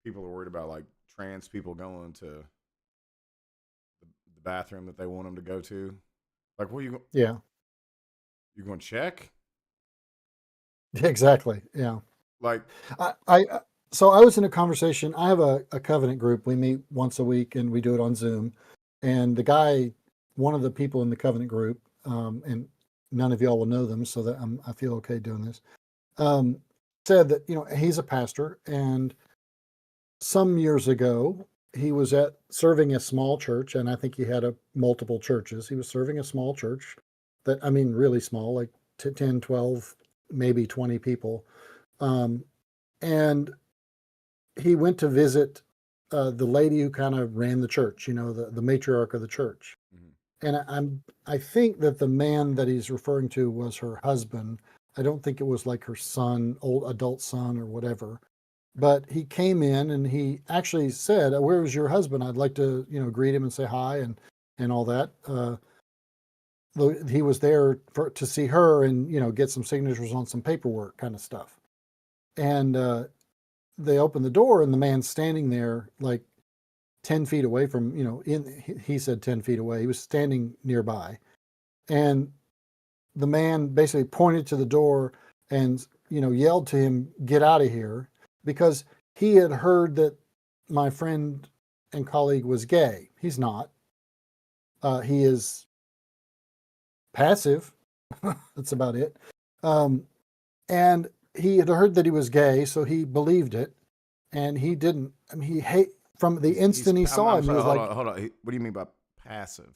people are worried about like trans people going to the bathroom that they want them to go to. Like, what Yeah. you going to check? Exactly. Yeah. Like, So I was in a conversation. I have a covenant group. We meet once a week and we do it on Zoom. And the guy, one of the people in the covenant group, and none of y'all will know them, so that I feel okay doing this, said that, he's a pastor, and some years ago, he was serving a small church, and I think he had multiple churches. He was serving a small church really small, like 10, 12, maybe 20 people. And he went to visit the lady who kind of ran the church, the matriarch of the church. And I think that the man that he's referring to was her husband. I don't think it was like her son, old adult son or whatever. But he came in and he actually said, "Where was your husband? I'd like to, greet him and say hi and all that." He was there to see her and, get some signatures on some paperwork kind of stuff. And they opened the door and the man's standing there like 10 feet away from, he said 10 feet away. He was standing nearby. And the man basically pointed to the door and, yelled to him, "Get out of here," because he had heard that my friend and colleague was gay. He's not. He is passive. That's about it. And he had heard that he was gay, so he believed it. And he didn't. I mean, from the instant he saw him, he was like, hold on. What do you mean by passive?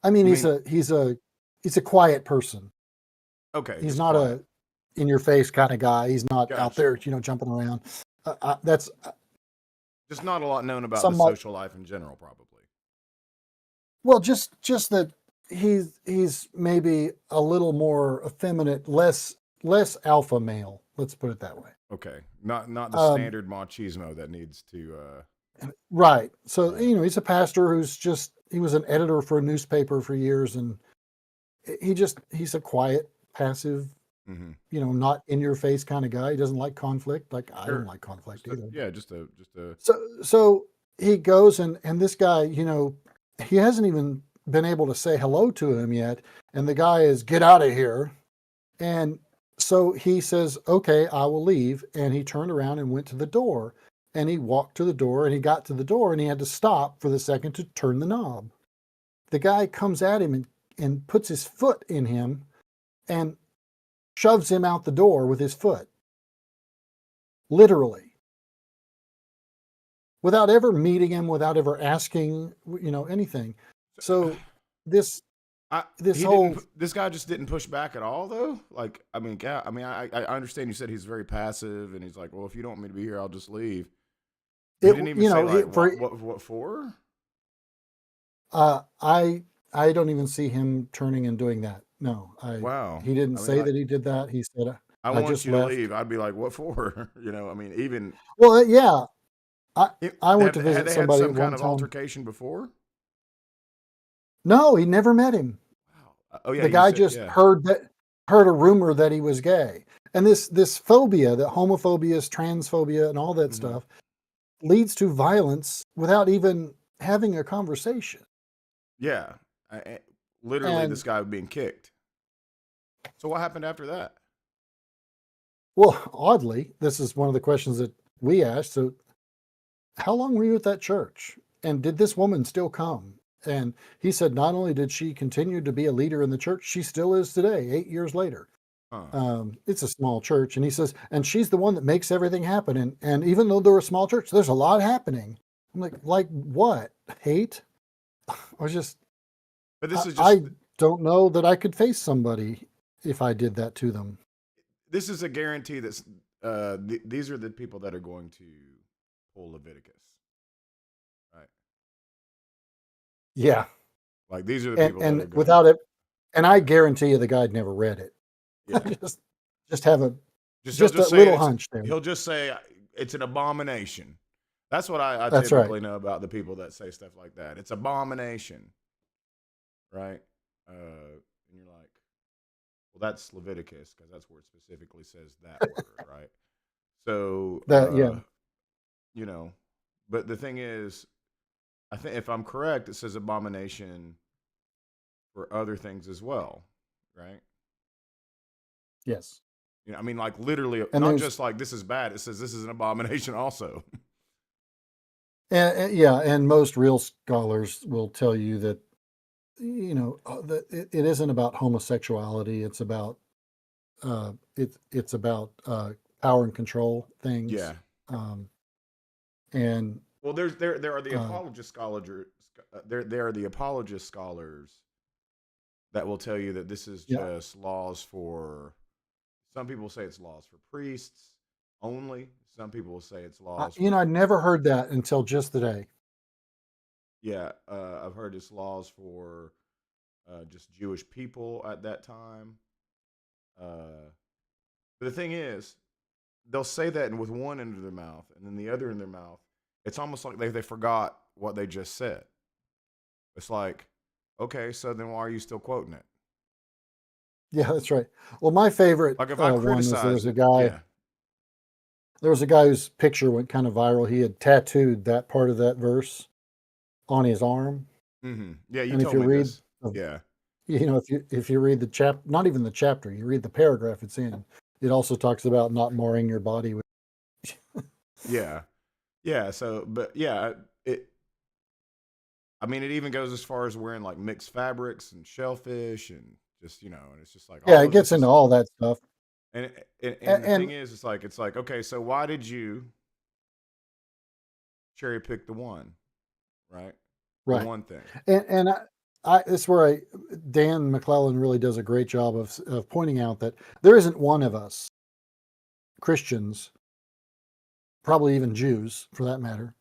I mean, he's a quiet person. Okay. He's not quiet. A in your face kind of guy. He's not out there, jumping around. That's just not a lot known about the social life in general, probably. Well, just that he's maybe a little more effeminate, less alpha male. Let's put it that way. Okay, not the standard machismo that needs to. Right. So he's a pastor he was an editor for a newspaper for years, and he's a quiet, passive, not in your face kind of guy. He doesn't like conflict. Like I don't like conflict either. Yeah, just a. So he goes and this guy, he hasn't even been able to say hello to him yet, and the guy is, "Get out of here," and so he says, "Okay, I will leave." And he turned around and went to the door, and he walked to the door, and he got to the door, and he had to stop for the second to turn the knob. The guy comes at him and puts his foot in him and shoves him out the door with his foot. Literally. Without ever meeting him, without ever asking, anything. So this guy just didn't push back at all, though. Like, I understand you said he's very passive, and he's like, "Well, if you don't want me to be here, I'll just leave." He didn't even say what for. I don't even see him turning and doing that. No, wow. He didn't say that he did that. He said, "I want you to leave." I'd be like, "What for?" Even. Well, yeah. I went to visit somebody had some kind of time. altercation before. No, he never met him. Wow. Oh yeah. The guy just heard a rumor that he was gay, and this phobia, that homophobia, transphobia, and all that stuff, leads to violence without even having a conversation. Yeah, literally, this guy was being kicked. So what happened after that? Well, oddly, this is one of the questions that we asked. So, how long were you at that church? And did this woman still come? And he said, not only did she continue to be a leader in the church, she still is today, 8 years later. It's a small church. And he says, and she's the one that makes everything happen. And even though they're a small church, there's a lot happening. I'm like what? Hate? Or just, but this is just, I don't know that I could face somebody if I did that to them. This is a guarantee that these are the people that are going to pull Leviticus. Right. Yeah. Like these are the people and that are without it, and I guarantee you the guy'd never read it. Yeah. just have a a little hunch there. He'll just say it's an abomination. That's what I That's typically right. know about the people that say stuff like that. It's abomination. Right? And you're like, well, that's Leviticus, because that's where it specifically says that word, right? So you know, but the thing is, I think if I'm correct, it says abomination for other things as well, right? Yes. You know, I mean, like literally, And not just like this is bad. It says this is an abomination also. yeah, and most real scholars will tell you that, that it isn't about homosexuality. It's about it's about power and control things. Yeah. Um, and Well, there are the uh, apologist scholars. There are the apologist scholars that will tell you that this is yeah, just laws for. Some people say it's laws for priests only. Some people will say it's laws for. I never heard that until just today. Yeah, I've heard it's laws for just Jewish people at that time. But the thing is, they'll say that with one end of their mouth, and then the other in their mouth. It's almost like they forgot what they just said. It's like, okay, so then why are you still quoting it? Yeah, that's right. Well, my favorite Like if I one was criticize it, yeah. there was a guy whose picture went kind of viral. He had tattooed that part of that verse on his arm. Mm-hmm. Yeah, you And if told you me read, this. Yeah. if you read the not even the chapter, you read the paragraph it's in. It also talks about not marring your body with. Yeah. Yeah. So, but yeah, I mean, it even goes as far as wearing like mixed fabrics and shellfish and just, and it's just like Yeah, all it of gets this into is, all that stuff. and the And thing is, it's like, okay, so why did you cherry pick the one, right? The right, one thing. and that's where Dan McLaughlin really does a great job of pointing out that there isn't one of us Christians, probably even Jews for that matter,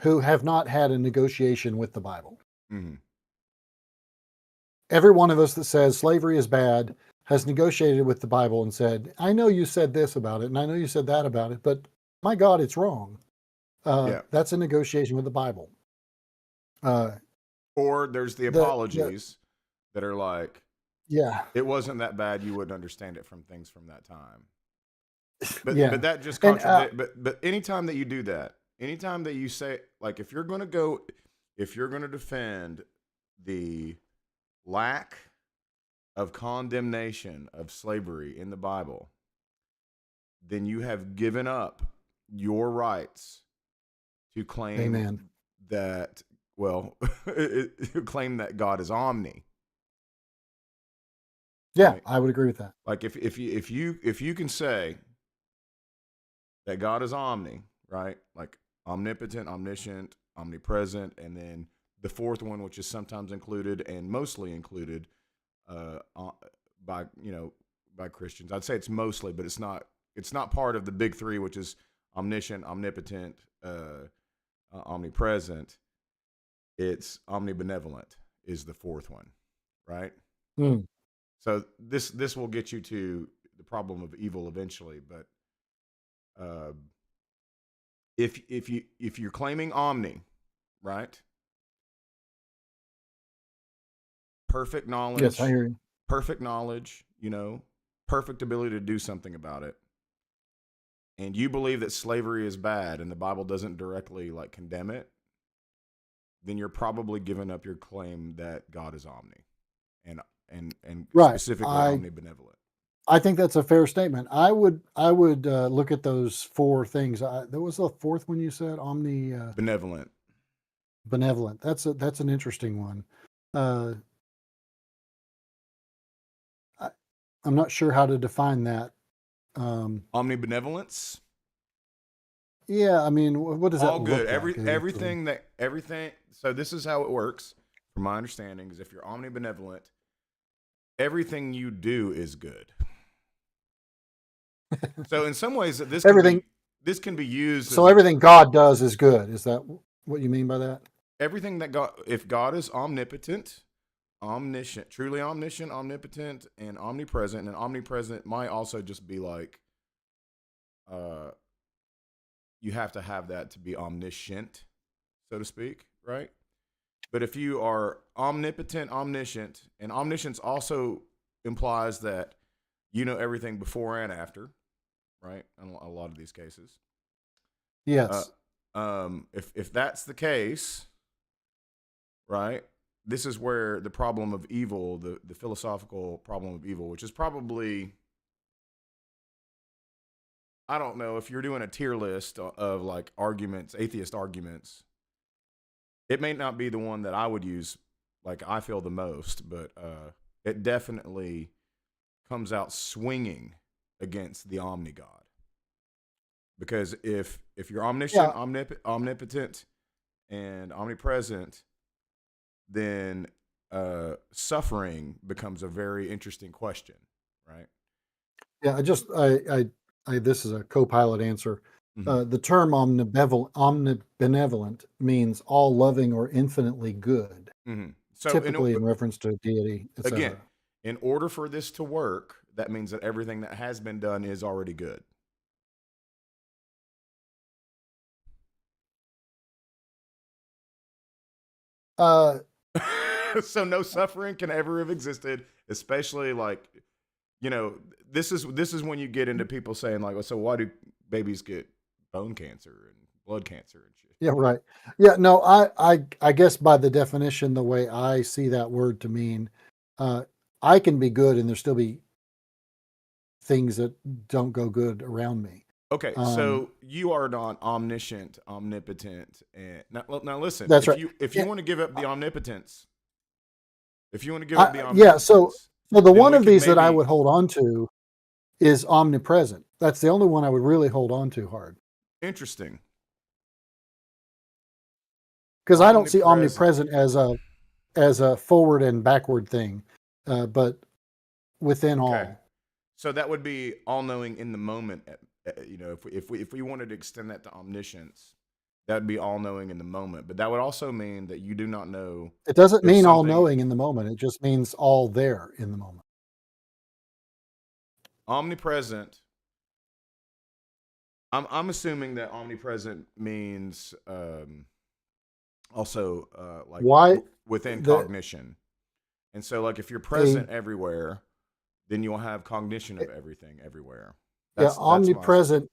who have not had a negotiation with the Bible. Mm-hmm. Every one of us that says slavery is bad has negotiated with the Bible and said, I know you said this about it, and I know you said that about it, but my God, it's wrong. Yeah. That's a negotiation with the Bible. Or there's the The apologies that are like, yeah, it wasn't that bad. You wouldn't understand it from things from that time. But yeah, but that just and contradict. But anytime that you do that, anytime that you say like if you're going to defend the lack of condemnation of slavery in the Bible, then you have given up your rights to claim amen. that. Well, claim that God is omni. Yeah, Right? I would agree with that. Like if you can say that God is omni, right? Like omnipotent, omniscient, omnipresent, and then the fourth one, which is sometimes included and mostly included by by Christians. I'd say it's mostly, but it's not. It's not part of the big three, which is omniscient, omnipotent, omnipresent. It's omnibenevolent is the fourth one, right? Mm. So this will get you to the problem of evil eventually, but if you're claiming omni, right? Perfect Yes, I knowledge, hear you. perfect knowledge, perfect ability to do something about it, and you believe that slavery is bad and the Bible doesn't directly like condemn it, then you're probably giving up your claim that God is omni and Right. specifically omnibenevolent. I think that's a fair statement. I would look at those four things. There was the fourth one you said, Benevolent. benevolent. That's an interesting one. I'm not sure how to define that. Omnibenevolence. Yeah, I mean, what does All that good. look like? Everything. So this is how it works, from my understanding, is if you're omnibenevolent, everything you do is good. So in some ways, this can be used. So everything God does is good. Is that what you mean by that? Everything that God, if God is omnipotent, omniscient, truly omniscient, omnipotent, and omnipresent might also just be like, you have to have that to be omniscient, so to speak, right? But if you are omnipotent, omniscient, and omniscience also implies that you know everything before and after, right? In a lot of these cases. Yes. If that's the case, right? This is where the problem of evil, the philosophical problem of evil, which is probably, I don't know, if you're doing a tier list of like arguments, atheist arguments, it may not be the one that I would use, like I feel the most, but it definitely comes out swinging against the omni God. Because if you're omniscient, omnipotent, and omnipresent, then suffering becomes a very interesting question, right? Yeah, I this is a co-pilot answer. Mhm. The term omnibenevolent means all loving or infinitely good, So, typically in reference to deity, again, etc. in order for this to work, that means that everything that has been done is already good. So no suffering can ever have existed, especially like, this is when you get into people saying like, so why do babies get bone cancer and blood cancer and shit? Yeah, right. Yeah, no, I guess by the definition, the way I see that word to mean, I can be good and there still be things that don't go good around me. Okay, so you are not omniscient, omnipotent, and now listen. That's right. If you want to give up the omnipotence, Yeah, so the then one we of can these that I maybe. would hold on to is omnipresent. That's the only one I would really hold on to hard. Interesting. Because I don't see Omnipresent. omnipresent as a forward and backward thing, but within Okay, all. so that would be all knowing in the moment. If we wanted to extend that to omniscience, that would be all knowing in the moment. But that would also mean that you do not know It doesn't if mean all something knowing in the moment. It just means all there in the moment. omnipresent. I'm assuming that omnipresent means also like Why within the cognition. And so like if you're a present everywhere, then you'll have cognition of everything everywhere. yeah, That's my assumption. omnipresent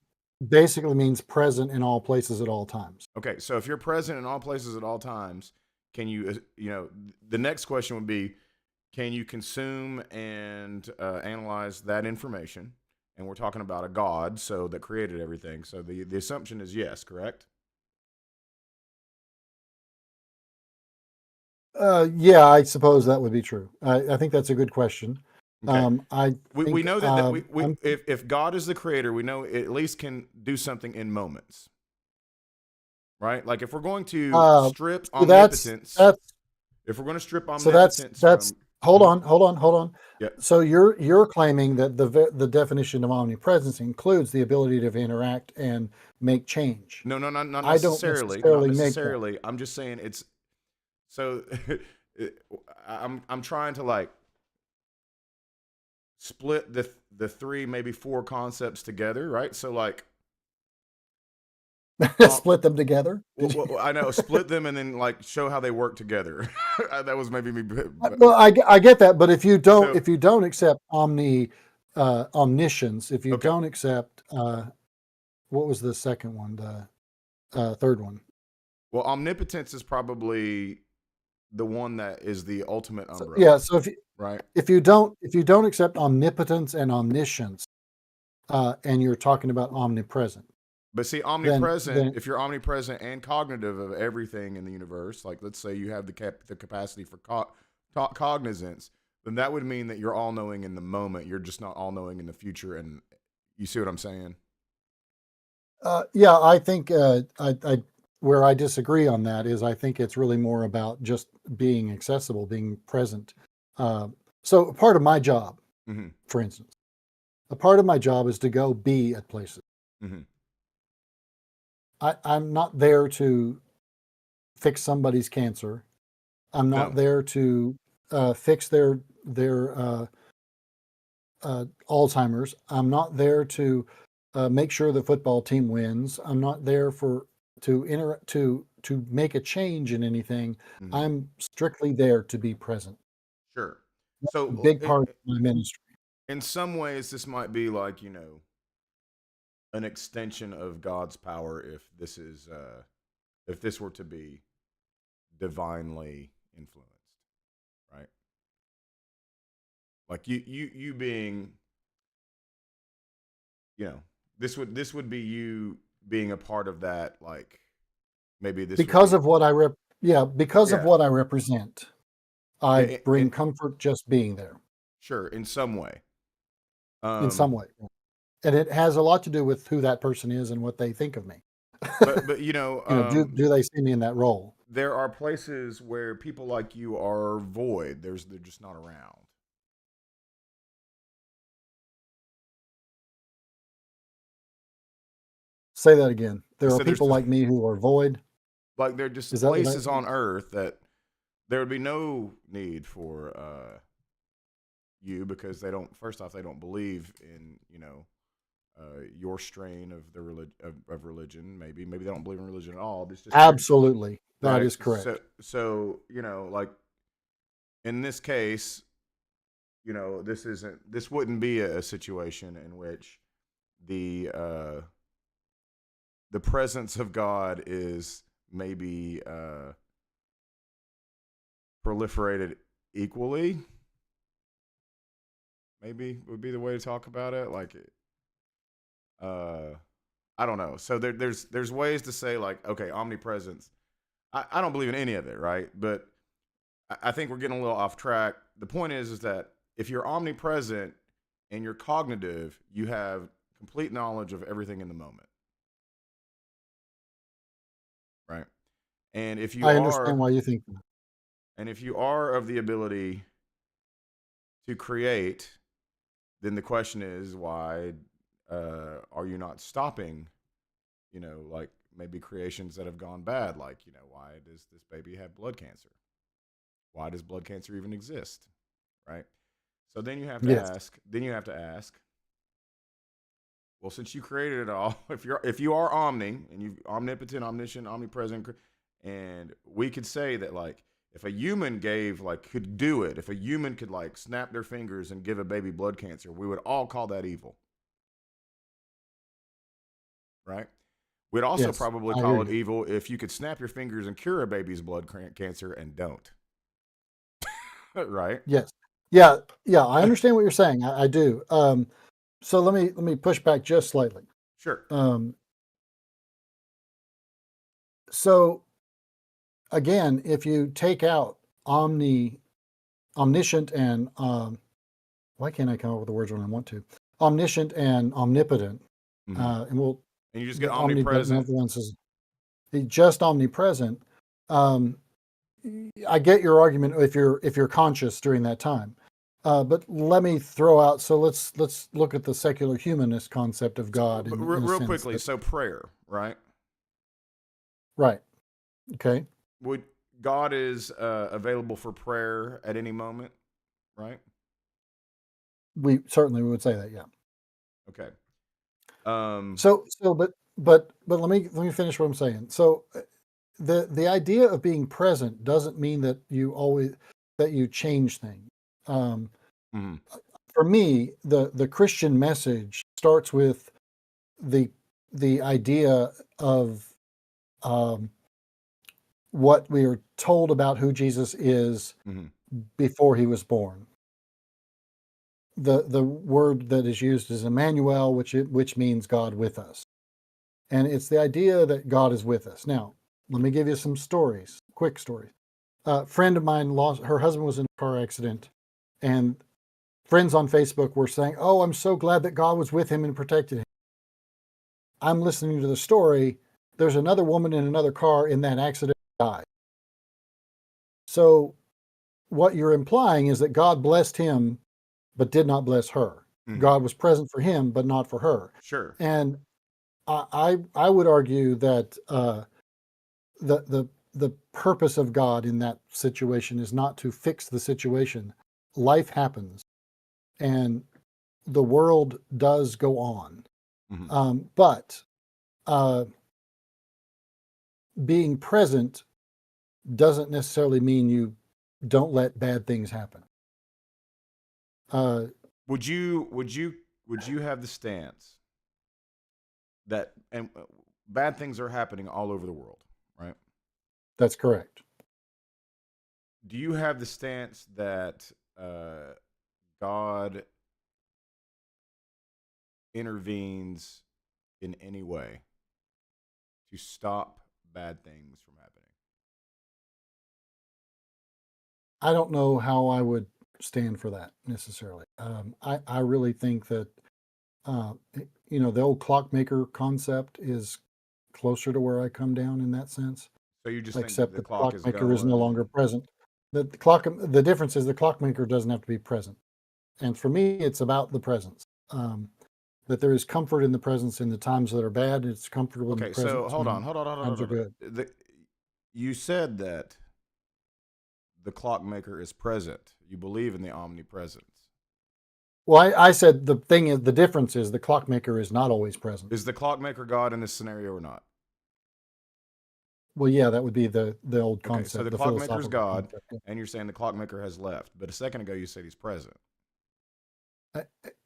basically means present in all places at all times. Okay, so if you're present in all places at all times, can you the next question would be, can you consume and analyze that information? And we're talking about a God, so that created everything. So the assumption is yes, correct? Yeah, I suppose that would be true. I think that's a good question. Okay. I We think know that I'm if God is the creator, we know it at least can do something in moments, right? Like if we're going to strip so that's omnipotence, if we're going to strip so omnipotence that's from, hold on. yeah, So you're claiming that the definition of omnipresence includes the ability to interact and make change. no, not I don't necessarily, not necessarily make that. necessarily. I'm just saying it's so. I'm trying to like split the three, maybe four concepts together, right? So like, Split them together. well, I know, split them and then like show how they work together. That was maybe me. Well, I get that, but if you So don't accept omniscience, if you okay, don't accept what was the second one, the third one? well, omnipotence is probably the one that is the ultimate So, umbrella, yeah, so right? if you don't accept omnipotence and omniscience, and you're talking about omnipresent, But see, then if you're omnipresent and cognitive of everything in the universe, like let's say you have the capacity for cognizance, then that would mean that you're all knowing in the moment. You're just not all knowing in the future. And you see what I'm saying? yeah, I think I where I disagree on that is I think it's really more about just being accessible, being present. So part of my job, Mm-hmm. for instance, a part of my job is to go be at places. Mm-hmm. I'm not there to fix somebody's cancer. I'm not No, there to fix their Alzheimer's. I'm not there to make sure the football team wins. I'm not there to make a change in anything. mm-hmm. I'm strictly there to be present. Sure. A So big part of my ministry. in some ways, this might be like an extension of God's power if this were to be divinely influenced, right? Like you being, this would be you being a part of that. Like maybe this because would of what I because be, of what I represent, I yeah, bring comfort just being there sure, in some way. in some way. And it has a lot to do with who that person is and what they think of me. But Do they see me in that role? there are places where people like you are void. They're just not around. Say that again. There So are people like me who are void. Like they're just Is that what places on Earth that there would be no need for you, because they don't. First off, they don't believe in your strain of the religion. Maybe they don't believe in religion at all. It's just Absolutely, that right? is correct. So like in this case, this wouldn't be a situation in which the presence of God is maybe proliferated equally. Maybe would be the way to talk about it. Like, I don't know. So there's ways to say, like, okay, omnipresence. I don't believe in any of it, right? But I think we're getting a little off track. The point is that if you're omnipresent and you're cognitive, you have complete knowledge of everything in the moment, right? And if you I understand why you think that. And if you are of the ability to create, then the question is, why are you not stopping, like maybe creations that have gone bad? Like, why does this baby have blood cancer? Why does blood cancer even exist? Right? So then you have to ask, well, since you created it all, if you are omni and you omnipotent, omniscient, omnipresent, and we could say that, like, if a human could do it, if a human could snap their fingers and give a baby blood cancer, we would all call that evil. Right? We'd also probably call it evil if you could snap your fingers and cure a baby's blood cancer and don't. Right? Yes. Yeah. I understand what you're saying. I do. So let me push back just slightly. Sure. So again, if you take out omniscient and why can't I come up with the words when I want to? Omniscient and omnipotent, and you just get omnipresent. Just omnipresent. I get your argument if you're conscious during that time, but let me throw out. So let's look at the secular humanist concept of God. Real quickly. So prayer, right? Right. Okay. God is available for prayer at any moment, right? We certainly would say that, yeah. Okay. But let me finish what I'm saying. So the idea of being present doesn't mean that you change things. For me, the Christian message starts with the idea of what we are told about who Jesus is before he was born. The word that is used is Emmanuel, which means God with us. And it's the idea that God is with us. Now, let me give you some stories, quick stories. A friend of mine her husband was in a car accident, and friends on Facebook were saying, "Oh, I'm so glad that God was with him and protected him." I'm listening to the story. There's another woman in another car in that accident that died. So what you're implying is that God blessed him but did not bless her. God was present for him but not for her. Sure. And I would argue that the purpose of God in that situation is not to fix the situation. Life happens, and the world does go on. But being present doesn't necessarily mean you don't let bad things happen. Would you have the stance and bad things are happening all over the world, right? That's correct. Do you have the stance that God intervenes in any way to stop bad things from happening? I don't know how I would stand for that necessarily. I really think that, the old clockmaker concept is closer to where I come down in that sense, So you just think except the that the clock is clockmaker is no going? longer present. The difference is the clockmaker doesn't have to be present. And for me, it's about the presence. That there is comfort in the presence in the times that are bad. It's comfortable in the Okay, presence so hold when on, hold on, hold on, times are hold on. good. You said that the clockmaker is present. You believe in the omnipresence. Well, I said the thing is, the difference is the clockmaker is not always present. Is the clockmaker God in this scenario or not? Well, yeah, that would be the old Okay, concept. so the the clockmaker is philosophical God, concept. Yeah. and you're saying the clockmaker has left. But a second ago, you said he's present.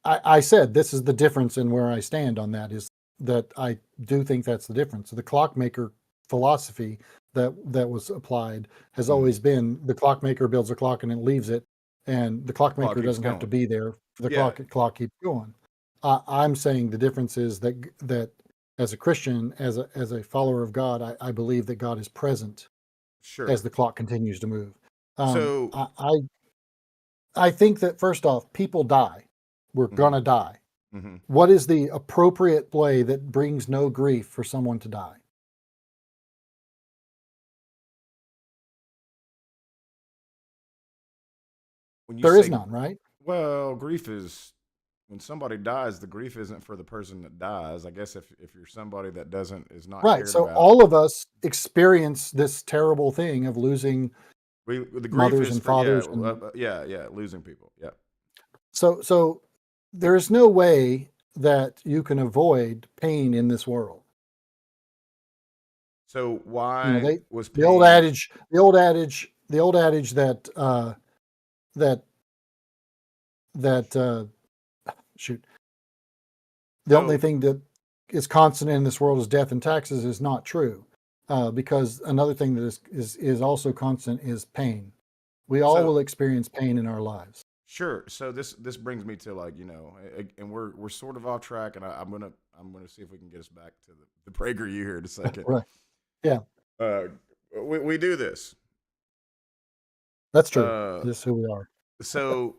I said this is the difference in where I stand on that, is that I do think that's the difference. The clockmaker philosophy that was applied has always been the clockmaker builds a clock and it leaves it, and the clockmaker keeps doesn't have to going. be there. The Yeah. clock keeps going. I'm saying the difference is that as a Christian, as a follower of God, I believe that God is present Sure. as the clock continues to move. So, I think that first off, people die. We're gonna die. mhm. What is the appropriate way that brings no grief for someone to die? When you There is say, none, right? well, grief is when somebody dies. The grief isn't for the person that dies. I guess if you're somebody that is not Right. cared So about, all of us experience this terrible thing of losing the grief mothers is and for yeah, fathers, and yeah, losing people. Yeah. so there is no way that you can avoid pain in this world. So You know, why was the old pain? adage, the old adage that that shoot, the only So thing that is constant in this world is death and taxes is not true, because another thing that is also constant is pain. We all so will experience pain in our lives. sure. So this brings me to and we're sort of off track, and I'm gonna see if we can get us back to the PragerU here in a second. Right. Yeah, Uh, we do this. that's true. Uh, This is who we are. so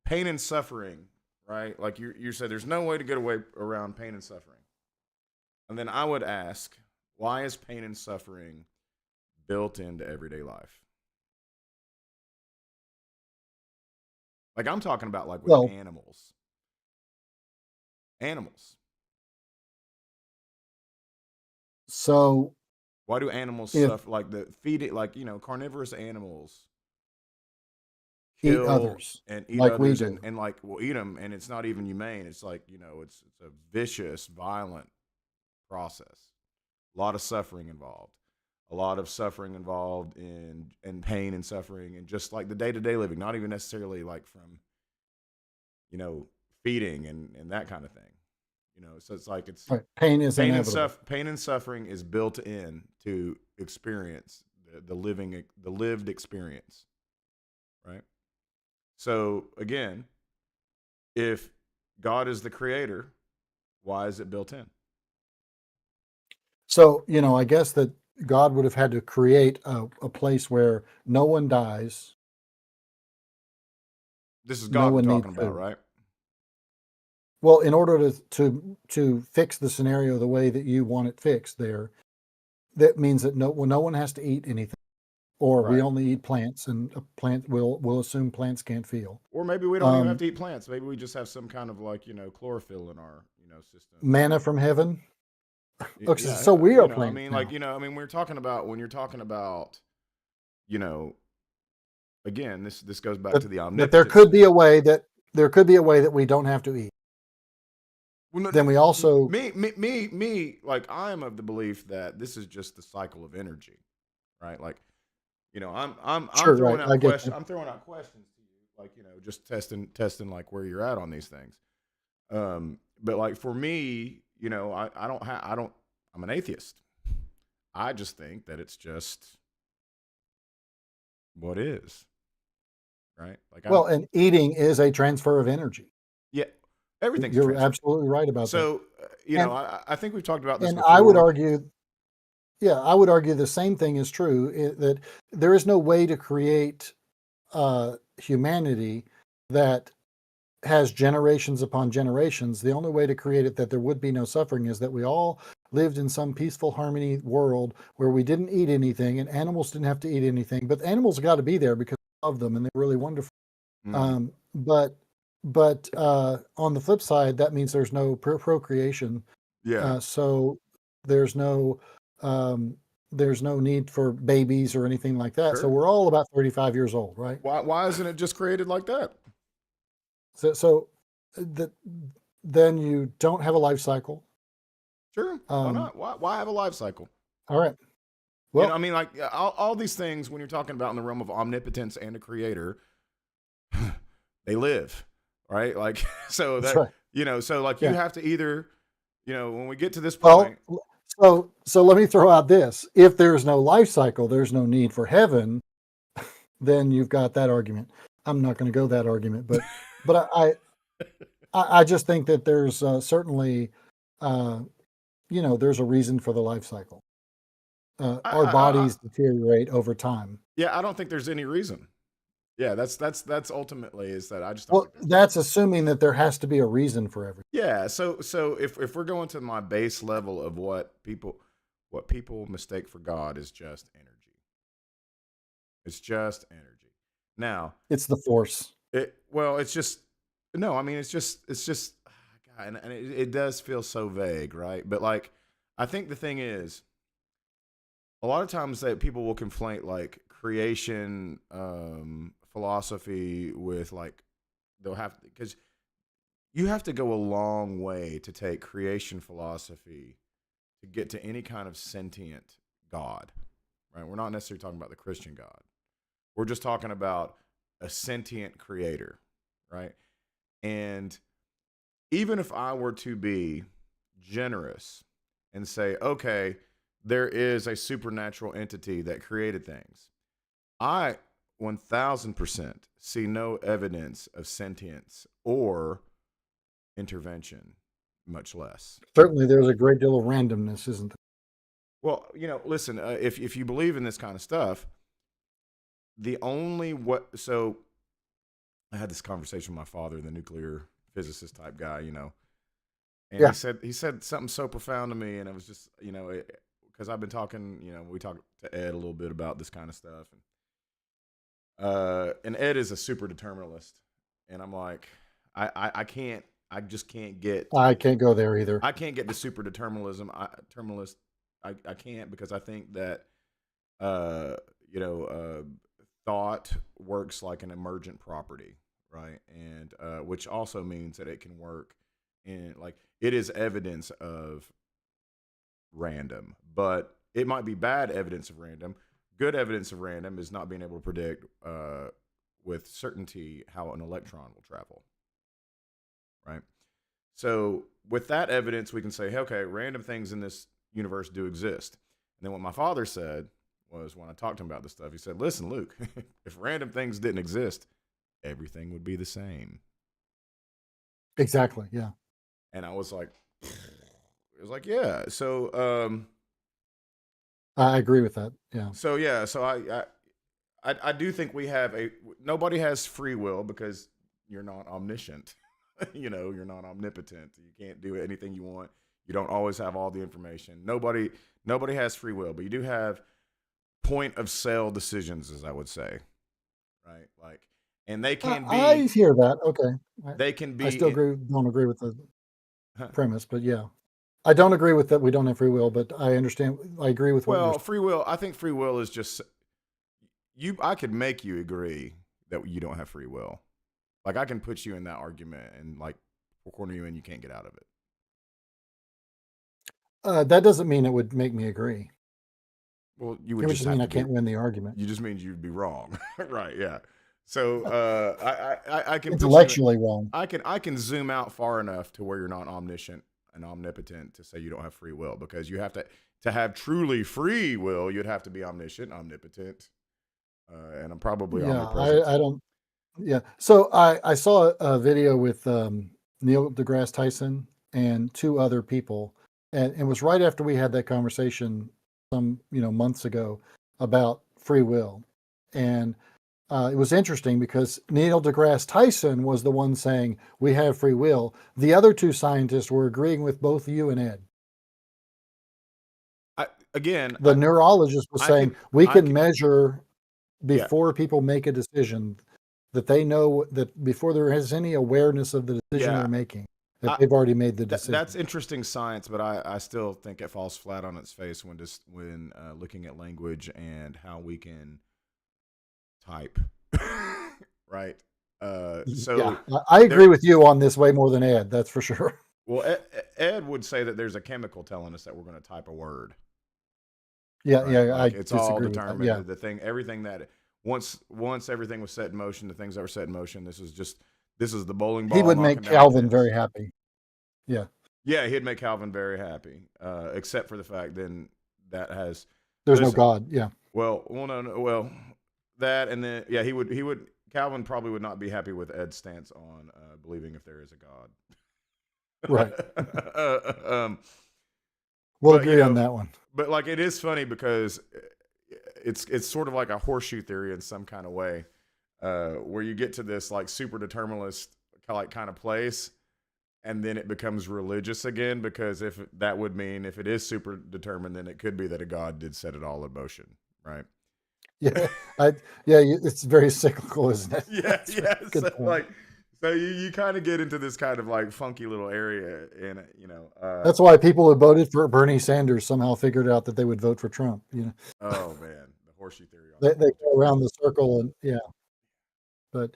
pain and suffering, right? Like you said, there's no way to get away around pain and suffering. And then I would ask, why is pain and suffering built into everyday life? Like I'm talking about like with Well, animals. Animals. so Why do animals if suffer? Like the feed it, like carnivorous animals eat kill others and eat like we others, do, and like will eat them, and it's not even humane. It's like it's a vicious, violent process. A lot of suffering involved. A lot of suffering involved in pain and suffering, and just like the day to day living. Not even necessarily like from feeding and that kind of thing. So it's like it's right, pain is inevitable. pain and suffering is built in to experience the lived experience, right? So again, if God is the creator, why is it built in? So I guess that God would have had to create a place where no one dies, This is no God we're one needs talking about, food. right? Well, in order to fix the scenario the way that you want it fixed, that means that no one has to eat anything, or we Right. only eat plants, and a plant will assume plants can't feel. Or maybe we don't even have Um, to eat plants. Maybe we just have some kind of like chlorophyll in our system. Manna from heaven. Okay, Yeah, so we are I plants mean, now. we're talking about when you're talking about, you know, again, this goes back to the That there omnipotence could be thing. a way that we don't have to eat. Well, no, Then we also me, like I am of the belief that this is just the cycle of energy, right? Like, I'm sure, right. throwing I out get questions. you. I'm throwing out questions to you, like just testing like where you're at on these things. But like for me, I'm an atheist. I just think that it's just what is, right? Like, Well, and eating is a transfer of energy. yeah, everything's You're transfer. absolutely right about that. So, And, I think we've talked about this and before. I would argue, I would argue the same thing is true, that there is no way to create humanity that has generations upon generations. The only way to create it that there would be no suffering is that we all lived in some peaceful harmony world where we didn't eat anything and animals didn't have to eat anything. But the animals got to be there because we love them and they're really wonderful. Mhm. But on the flip side, that means there's no procreation. Yeah. So there's no need for babies or anything like that. So Sure. we're all about 35 years old, right? Why isn't it just created like that? So then you don't have a life cycle. Sure. Why not? Why have a life cycle? All right. Well, I mean, like all these things when you're talking about in the realm of omnipotence and a creator, they live, right? Like, so that's that right. so like Yeah. you have to either, when we get to this Well, point. so let me throw out this. If there's no life cycle, there's no need for heaven, then you've got that argument. I'm not going to go that argument, but I just think that there's certainly, there's a reason for the life cycle. Our bodies deteriorate over time. Yeah, I don't think there's any reason. Yeah, that's ultimately is that I just don't. Well, that's assuming that there has to be a reason for everything. Yeah, so if we're going to my base level of what people mistake for God is just energy. It's just energy. Now, it's the force. It's just no. I mean, it's just God, and it does feel so vague, right? But like, I think the thing is, a lot of times that people will conflate like creation philosophy with like because you have to go a long way to take creation philosophy to get to any kind of sentient God, right? We're not necessarily talking about the Christian God. We're just talking about a sentient creator, right? And even if I were to be generous and say, okay, there is a supernatural entity that created things, I 1000% see no evidence of sentience or intervention, much less. Certainly, there's a great deal of randomness, isn't there? Well, listen, if you believe in this kind of stuff, so I had this conversation with my father, the nuclear physicist type guy, and he said something so profound to me, and it was just, because I've been talking, we talked to Ed a little bit about this kind of stuff, and Ed is a super determinalist, and I'm like, I just can't get. I can't go there either. I can't get to super determinalism. I can't, because I think that, thought works like an emergent property, right? And which also means that it can work in, like, it is evidence of random, but it might be bad evidence of random. Good evidence of random is not being able to predict with certainty how an electron will travel, right? So with that evidence, we can say, hey, okay, random things in this universe do exist. And then what my father said was, when I talked to him about this stuff, he said, listen, Luke, if random things didn't exist, everything would be the same. Exactly, yeah. And I was like, yeah. So I agree with that, yeah. So yeah, so I do think nobody has free will, because you're not omniscient. You're not omnipotent. You can't do anything you want. You don't always have all the information. Nobody has free will, but you do have point of sale decisions, as I would say, right? Like, and they can be. I hear that. Okay, they can be. I still don't agree with the premise, but yeah, I don't agree with that. We don't have free will, but I understand. I agree with what. Well, free will. I think free will is just you. I could make you agree that you don't have free will. Like, I can put you in that argument and like corner you, and you can't get out of it. That doesn't mean it would make me agree. Well, you would it would just mean I can't win the argument. You just means you'd be wrong, right? Yeah. So I can intellectually wrong. I can zoom out far enough to where you're not omniscient. and omnipotent to say you don't have free will, because you have to have truly free will, you'd have to be omniscient, omnipotent, and I'm probably omnipresent. I don't. Yeah. So I saw a video with Neil deGrasse Tyson and two other people, and it was right after we had that conversation some months ago about free will, and it was interesting because Neil deGrasse Tyson was the one saying we have free will. The other two scientists were agreeing with both you and Ed. The neurologist was saying we can measure before people make a decision, that they know that before there is any awareness of the decision they're making, that they've already made the decision. That's interesting science, but I still think it falls flat on its face when looking at language and how we can type, right? So I agree with you on this way more than Ed. That's for sure. Well, Ed would say that there's a chemical telling us that we're going to type a word. Yeah, right? yeah, Like I it's all disagree with that. Yeah. determined. Everything that once everything was set in motion, the things that were set in motion. This is the bowling ball. He would make knocking down Calvin pins. very happy. Yeah. Yeah, he'd make Calvin very happy, except for the fact then that has There's no God. Yeah. Well, no, well, that and then he would Calvin probably would not be happy with Ed's stance on believing if there is a God. Right. We'll agree on that one. But like, it is funny because it's sort of like a horseshoe theory in some kind of way, where you get to this like super determinist kind of place, and then it becomes religious again, because if that would mean if it is super determined, then it could be that a God did set it all in motion, right? Yeah, it's very cyclical, isn't it? Yeah. So you kind of get into this kind of like funky little area, and that's why people who voted for Bernie Sanders somehow figured out that they would vote for Trump. Oh man, the horseshoe theory. They go around the circle, and but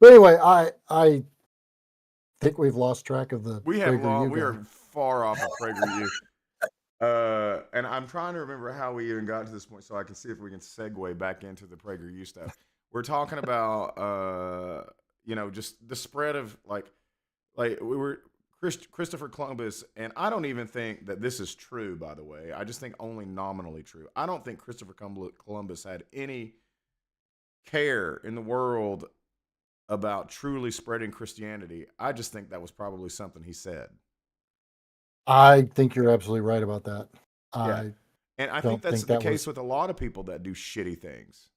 anyway, I think we've lost track of the. We are far off of PragerU. And I'm trying to remember how we even got to this point, so I can see if we can segue back into the PragerU stuff. We're talking about, just the spread of like we were Christopher Columbus, and I don't even think that this is true, by the way. I just think only nominally true. I don't think Christopher Columbus had any care in the world about truly spreading Christianity. I just think that was probably something he said. I think you're absolutely right about that. And I think that's the case with a lot of people that do shitty things.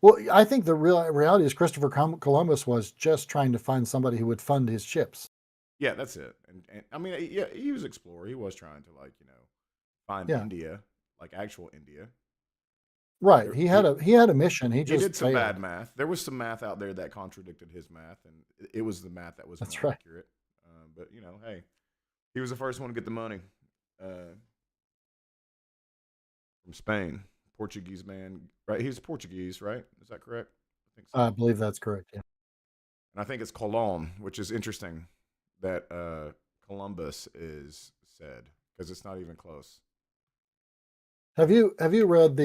Well, I think the reality is Christopher Columbus was just trying to find somebody who would fund his ships. Yeah, that's it. And I mean, he was an explorer. He was trying to find India, like actual India. Right. He had a mission. He did some failed. bad math. There was some math out there that contradicted his math, and it was the math that was more accurate. But hey, he was the first one to get the money from Spain. Portuguese man, right? He's Portuguese, right? Is that correct? I think so. I believe that's correct. Yeah. And I think it's Colón, which is interesting that Columbus is said, because it's not even close. Have you read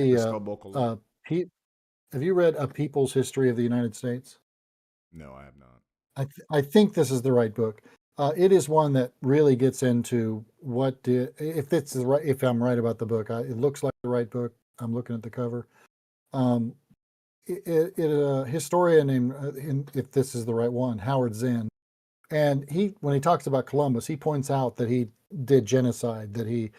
have you read A People's History of the United States? No, I have not. I think this is the right book. It is one that really gets into if I'm right about the book. It looks like the right book. I'm looking at the cover. A historian named, if this is the right one, Howard Zinn, and when he talks about Columbus, he points out that he did genocide, that he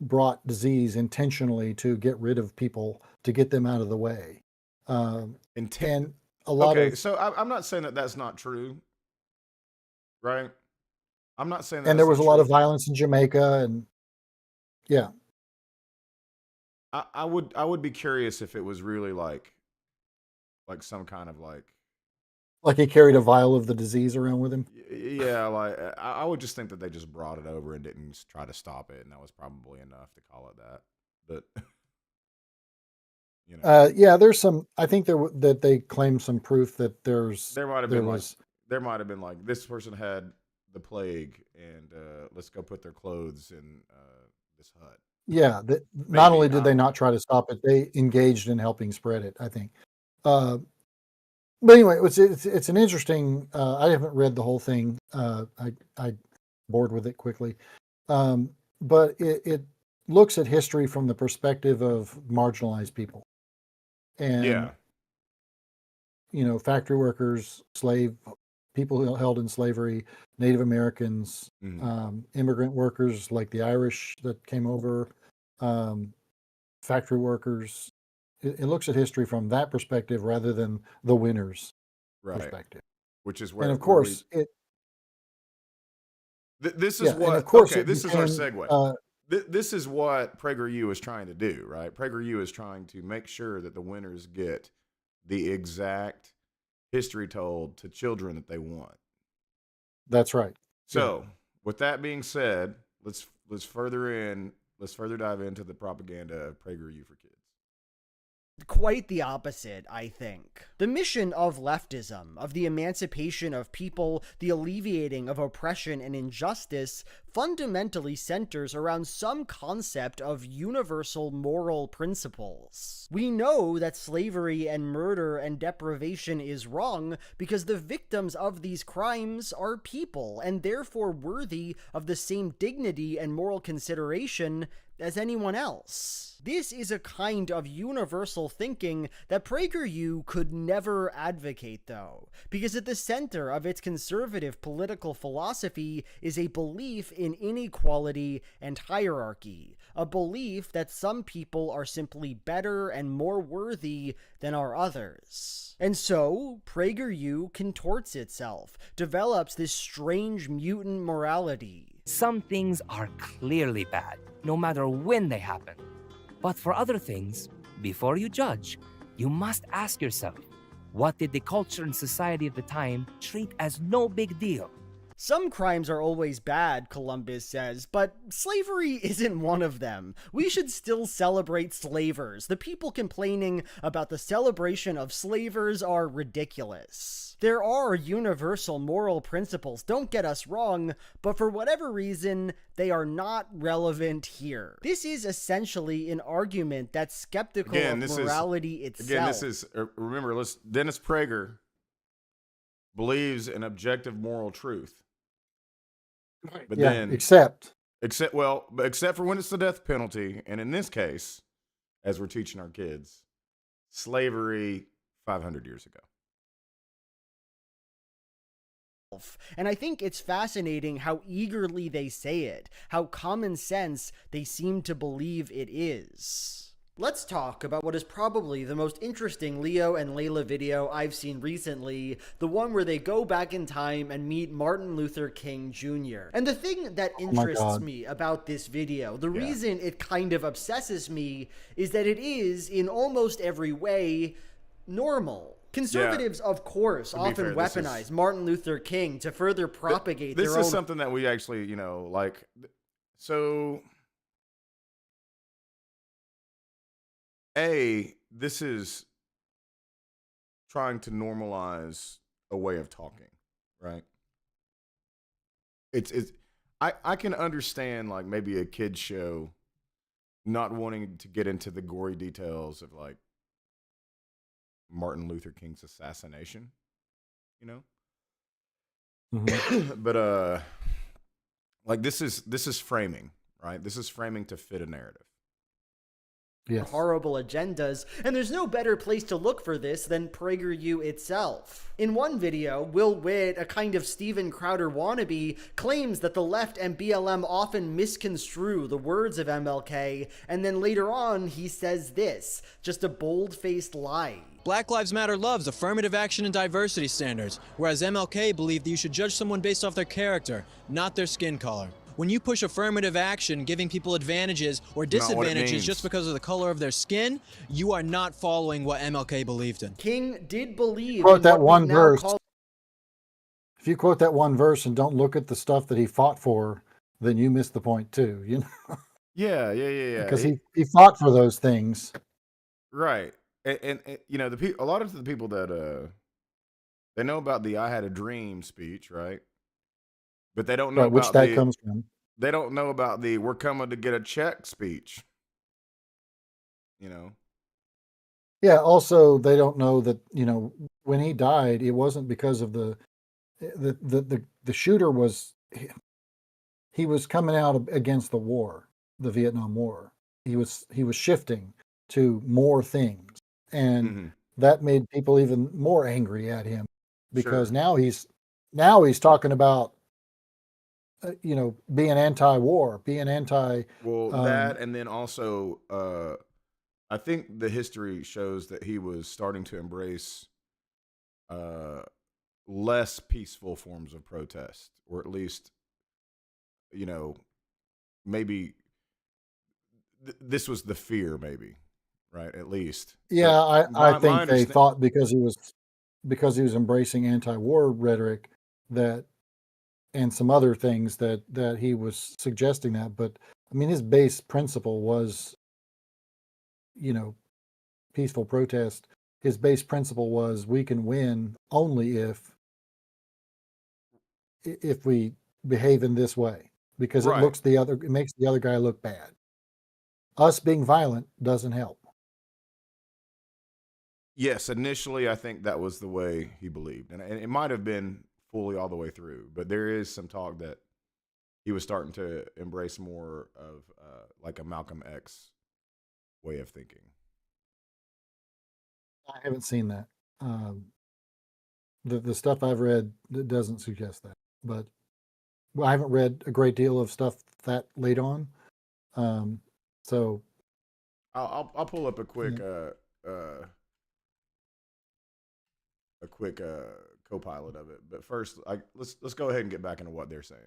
brought disease intentionally to get rid of people, to get them out of the way. And a lot of. So I'm not saying that that's not true, right? I'm not saying that. And there was a lot of violence in Jamaica, and yeah. I would be curious if it was really like some kind of like he carried a vial of the disease around with him. Yeah, like I would just think that they just brought it over and didn't try to stop it, and that was probably enough to call it that. But yeah, there's some. I think that they claim some proof that there might have been like this person had the plague, and let's go put their clothes in this hut. Yeah, not only did they not try to stop it, they engaged in helping spread it, I think. But anyway, it's an interesting. I haven't read the whole thing. I bored with it quickly. But it looks at history from the perspective of marginalized people. And, Yeah. Factory workers, people held in slavery, Native Americans, immigrant workers like the Irish that came over, factory workers. It looks at history from that perspective rather than the winners' Right. perspective. Which is And where, of course, this is and what, of course okay, it this is our became, segue. This is what PragerU is trying to do, right? PragerU is trying to make sure that the winners get the exact history told to children that they want. That's right. So, with that being said, let's further dive into the propaganda of PragerU for kids. Quite the opposite, I think. The mission of leftism, of the emancipation of people, the alleviating of oppression and injustice, fundamentally centers around some concept of universal moral principles. We know that slavery and murder and deprivation is wrong because the victims of these crimes are people and therefore worthy of the same dignity and moral consideration as anyone else. This is a kind of universal thinking that PragerU could never advocate, though, because at the center of its conservative political philosophy is a belief in inequality and hierarchy, a belief that some people are simply better and more worthy than are others. And so, PragerU contorts itself, develops this strange mutant morality. Some things are clearly bad, no matter when they happen. But for other things, before you judge, you must ask yourself, what did the culture and society of the time treat as no big deal? Some crimes are always bad, Columbus says, but slavery isn't one of them. We should still celebrate slavers. The people complaining about the celebration of slavers are ridiculous. There are universal moral principles, don't get us wrong, but for whatever reason, they are not relevant here. This is essentially an argument that's skeptical of morality itself. Again, this is, remember, Dennis Prager believes in objective moral truth. But then, except for when it's the death penalty, and in this case, as we're teaching our kids, slavery 500 years ago. And I think it's fascinating how eagerly they say it, how common sense they seem to believe it is. Let's talk about what is probably the most interesting Leo and Layla video I've seen recently, the one where they go back in time and meet Martin Luther King Jr. And the thing that interests me about this video, the reason it kind of obsesses me, is that it is, in almost every way, normal. Conservatives, of course, often weaponize Martin Luther King to further propagate their own... This is something that we actually, so... this is trying to normalize a way of talking, right? I can understand, like, maybe a kid's show not wanting to get into the gory details of, like, Martin Luther King's assassination, but like, this is framing, right? This is framing to fit a narrative. Yes. Horrible agendas, and there's no better place to look for this than PragerU itself. In one video, Will Witt, a kind of Steven Crowder wannabe, claims that the left and BLM often misconstrue the words of MLK, and then later on he says this, just a bold-faced lie. Black Lives Matter loves affirmative action and diversity standards, whereas MLK believed that you should judge someone based off their character, not their skin color. When you push affirmative action, giving people advantages or disadvantages just because of the color of their skin, you are not following what MLK believed in. King did believe quote that one verse. If you quote that one verse and don't look at the stuff that he fought for, then you miss the point too, Yeah. Because he fought for those things. Right. And a lot of the people that they know about the "I had a dream" speech, right? But they don't know which that comes from. They don't know about the "we're coming to get a check" speech. Yeah. Also, they don't know that when he died, it wasn't because of the shooter was he was coming out against the war, the Vietnam War. He was shifting to more things, and Mhm. that made people even more angry at him because Sure. now he's talking about being anti-war, being anti. Well, that and then also, I think the history shows that he was starting to embrace uh, less peaceful forms of protest, or at least, you know, maybe this was the fear, maybe, right? At least. But Yeah, I my think they understand. thought because he was embracing anti-war rhetoric that and some other things that he was suggesting that, but I mean his base principle was, peaceful protest. His base principle was we can win only if we behave in this way because Right. it makes the other guy look bad. Us being violent doesn't help. Yes, initially, I think that was the way he believed, and it might have been fully all the way through. But there is some talk that he was starting to embrace more of like a Malcolm X way of thinking. I haven't seen that. The stuff I've read doesn't suggest that, but I haven't read a great deal of stuff that late on. So I'll pull up yeah. A quick co-pilot of it. But first, let's go ahead and get back into what they're saying.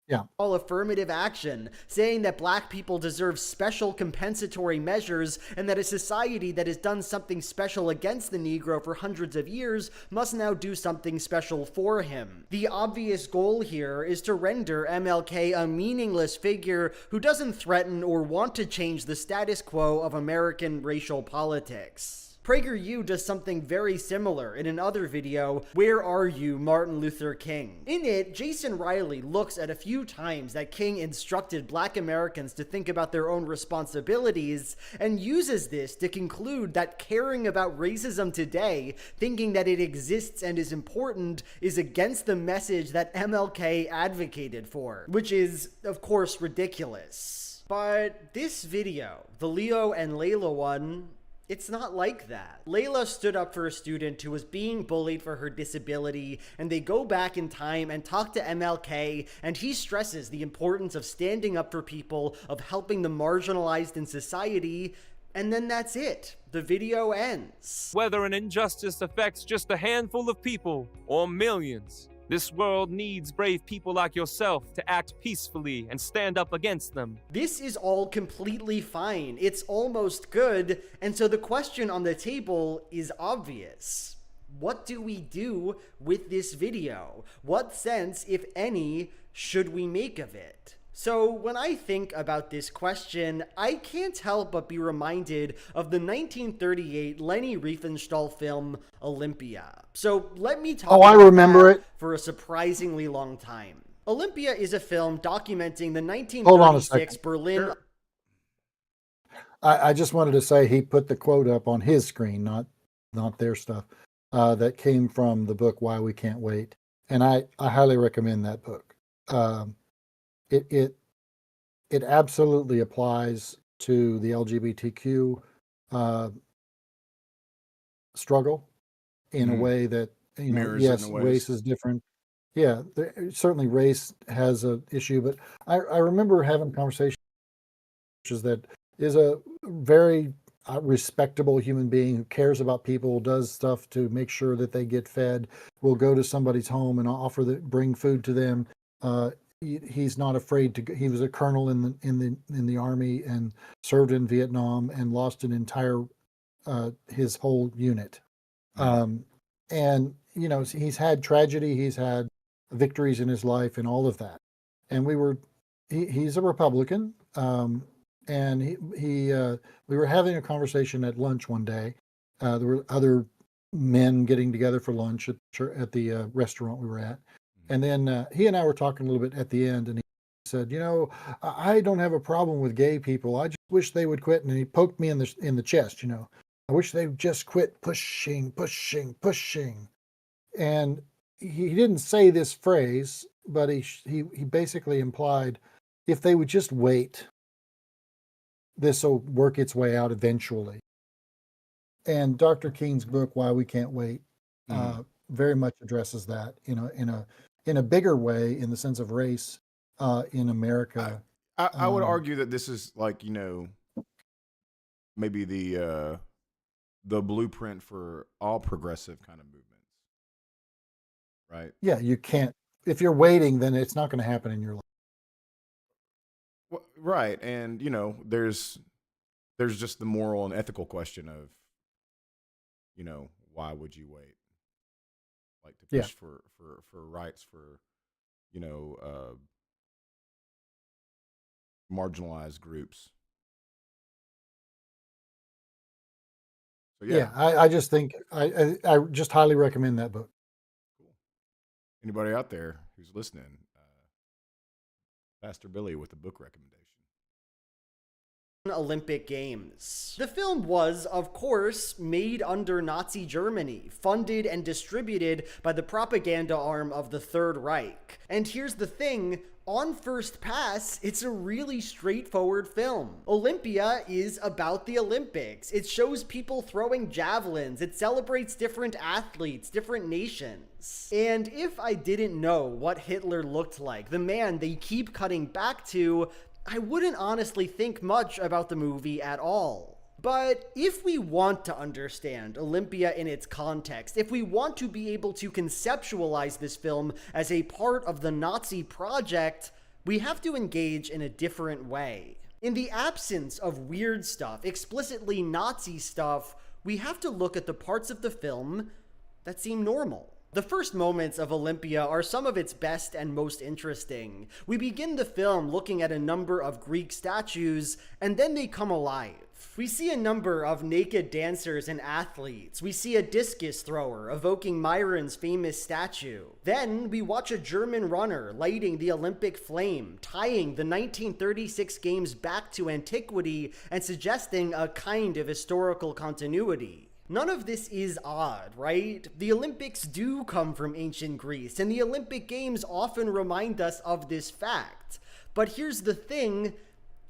Yeah. All affirmative action, saying that black people deserve special compensatory measures and that a society that has done something special against the Negro for hundreds of years must now do something special for him. The obvious goal here is to render MLK a meaningless figure who doesn't threaten or want to change the status quo of American racial politics. PragerU does something very similar in another video, Where Are You, Martin Luther King? In it, Jason Riley looks at a few times that King instructed black Americans to think about their own responsibilities and uses this to conclude that caring about racism today, thinking that it exists and is important, is against the message that MLK advocated for, which is, of course, ridiculous. But this video, the Leo and Layla one, it's not like that. Layla stood up for a student who was being bullied for her disability, and they go back in time and talk to MLK, and he stresses the importance of standing up for people, of helping the marginalized in society, and then that's it. The video ends. Whether an injustice affects just a handful of people or millions, this world needs brave people like yourself to act peacefully and stand up against them. This is all completely fine. It's almost good. And so the question on the table is obvious. What do we do with this video? What sense, if any, should we make of it? So when I think about this question, I can't help but be reminded of the 1938 Leni Riefenstahl film Olympia. So let me talk I about remember that it. for a surprisingly long time. Olympia is a film documenting the Hold on a 1936 second. Berlin. Sure. I just wanted to say he put the quote up on his screen, not their stuff, that came from the book Why We Can't Wait, and I highly recommend that book. It absolutely applies to the LGBTQ struggle in a way that Mirrors it in yes, a ways. race is different. Yeah, certainly race has an issue, but I remember having conversations that is a very respectable human being who cares about people, does stuff to make sure that they get fed, will go to somebody's home and bring food to them. He's not afraid to. He was a colonel in the army and served in Vietnam and lost an entire his whole unit. And he's had tragedy, he's had victories in his life, and all of that. And he's a Republican. And we were having a conversation at lunch one day. There were other men getting together for lunch at the restaurant we were at. And then he and I were talking a little bit at the end, and he said, I don't have a problem with gay people. I just wish they would quit. And he poked me in the chest, I wish they would just quit pushing. And he didn't say this phrase, but he basically implied if they would just wait, this will work its way out eventually. And Dr. King's book, Why We Can't Wait, very much addresses that in a bigger way, in the sense of race in America. I would argue that this is like, maybe the blueprint for all progressive kind of movements, right? Yeah, you can't. If you're waiting, then it's not going to happen in your life. Well, right, and there's just the moral and ethical question of, why would you wait? Like to push for rights for, marginalized groups. So Yeah, I just think I just highly recommend that book. Cool. Anybody out there who's listening, Pastor Billy with a book recommendation. Olympic Games. The film was, of course, made under Nazi Germany, funded and distributed by the propaganda arm of the Third Reich. And here's the thing, on first pass, it's a really straightforward film. Olympia is about the Olympics. It shows people throwing javelins. It celebrates different athletes, different nations. And if I didn't know what Hitler looked like, the man they keep cutting back to, I wouldn't honestly think much about the movie at all. But if we want to understand Olympia in its context, if we want to be able to conceptualize this film as a part of the Nazi project, we have to engage in a different way. In the absence of weird stuff, explicitly Nazi stuff, we have to look at the parts of the film that seem normal. The first moments of Olympia are some of its best and most interesting. We begin the film looking at a number of Greek statues, and then they come alive. We see a number of naked dancers and athletes. We see a discus thrower evoking Myron's famous statue. Then we watch a German runner lighting the Olympic flame, tying the 1936 games back to antiquity and suggesting a kind of historical continuity. None of this is odd, right? The Olympics do come from ancient Greece, and the Olympic Games often remind us of this fact. But here's the thing,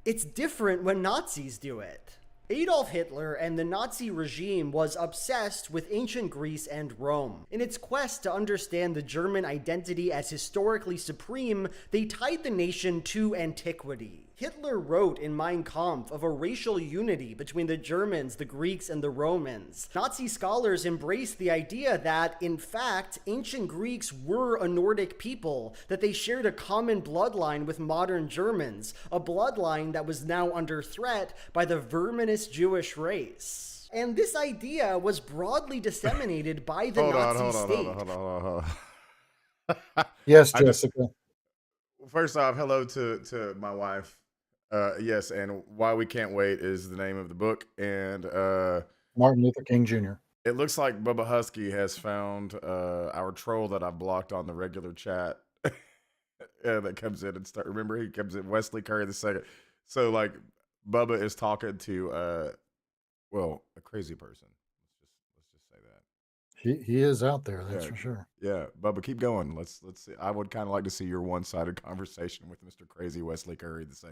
it's different when Nazis do it. Adolf Hitler and the Nazi regime was obsessed with ancient Greece and Rome. In its quest to understand the German identity as historically supreme, they tied the nation to antiquity. Hitler wrote in Mein Kampf of a racial unity between the Germans, the Greeks, and the Romans. Nazi scholars embraced the idea that, in fact, ancient Greeks were a Nordic people, that they shared a common bloodline with modern Germans, a bloodline that was now under threat by the verminous Jewish race. And this idea was broadly disseminated by the Nazi state. Hold on. Yes, Jessica. First off, hello to my wife. Yes, and Why We Can't Wait is the name of the book. And Martin Luther King Jr. It looks like Bubba Husky has found our troll that I blocked on the regular chat. That comes in and remember, he comes in, Wesley Curry II. So like Bubba is talking to a crazy person. Let's just say that. He is out there, that's for sure. Yeah, Bubba, keep going. Let's see. I would kind of like to see your one-sided conversation with Mr. Crazy Wesley Curry II.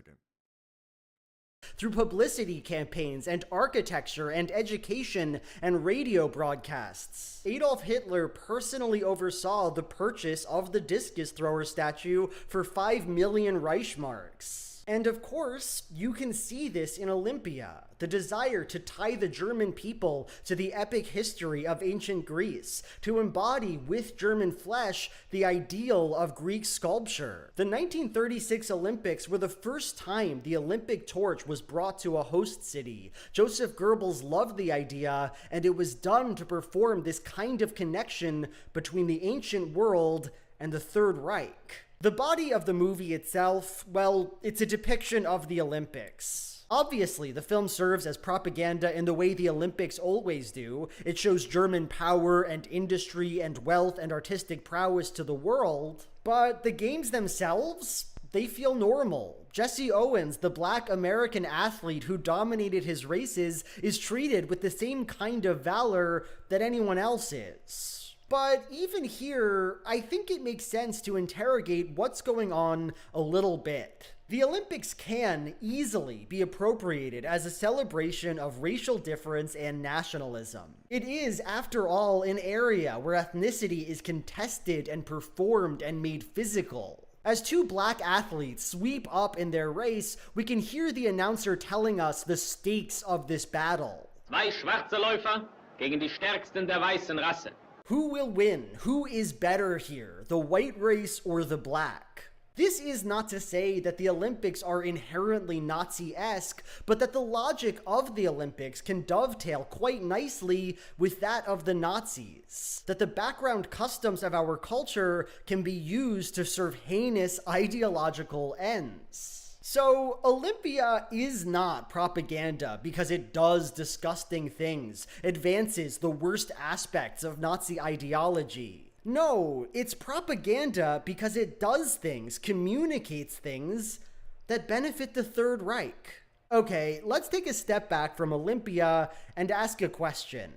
Through publicity campaigns and architecture and education and radio broadcasts. Adolf Hitler personally oversaw the purchase of the discus thrower statue for 5 million Reichsmarks. And of course, you can see this in Olympia, the desire to tie the German people to the epic history of ancient Greece, to embody with German flesh the ideal of Greek sculpture. The 1936 Olympics were the first time the Olympic torch was brought to a host city. Joseph Goebbels loved the idea, and it was done to perform this kind of connection between the ancient world and the Third Reich. The body of the movie itself, well, it's a depiction of the Olympics. Obviously, the film serves as propaganda in the way the Olympics always do. It shows German power and industry and wealth and artistic prowess to the world. But the games themselves, they feel normal. Jesse Owens, the black American athlete who dominated his races, is treated with the same kind of valor that anyone else is. But even here, I think it makes sense to interrogate what's going on a little bit. The Olympics can easily be appropriated as a celebration of racial difference and nationalism. It is, after all, an area where ethnicity is contested and performed and made physical. As two black athletes sweep up in their race, we can hear the announcer telling us the stakes of this battle. Zwei schwarze Läufer gegen die stärksten der weißen Rasse. Who will win? Who is better here, the white race or the black? This is not to say that the Olympics are inherently Nazi-esque, but that the logic of the Olympics can dovetail quite nicely with that of the Nazis. That the background customs of our culture can be used to serve heinous ideological ends. So, Olympia is not propaganda because it does disgusting things, advances the worst aspects of Nazi ideology. No, it's propaganda because it does things, communicates things that benefit the Third Reich. Okay, let's take a step back from Olympia and ask a question.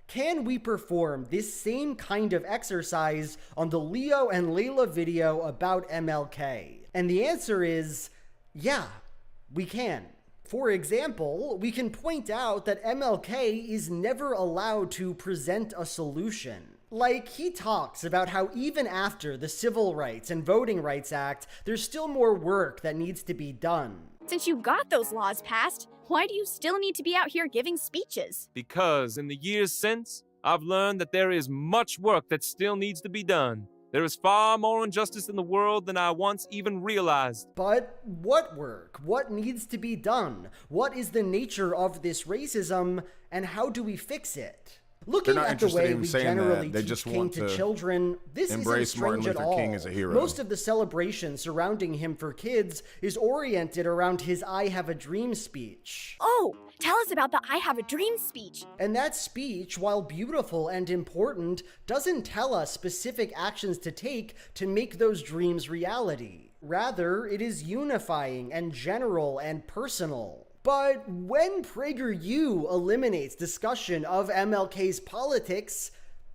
Can we perform this same kind of exercise on the Leo and Layla video about MLK? And the answer is, yeah, we can. For example, we can point out that MLK is never allowed to present a solution. Like, he talks about how even after the Civil Rights and Voting Rights Act, there's still more work that needs to be done. Since you got those laws passed, why do you still need to be out here giving speeches? Because in the years since, I've learned that there is much work that still needs to be done. There is far more injustice in the world than I once even realized. But what work? What needs to be done? What is the nature of this racism, and how do we fix it? Looking at the way we generally teach King to children, this isn't strange at all. Most of the celebration surrounding him for kids is oriented around his I Have a Dream speech. Oh, tell us about the I Have a Dream speech. And that speech, while beautiful and important, doesn't tell us specific actions to take to make those dreams reality. Rather, it is unifying and general and personal. But when PragerU eliminates discussion of MLK's politics,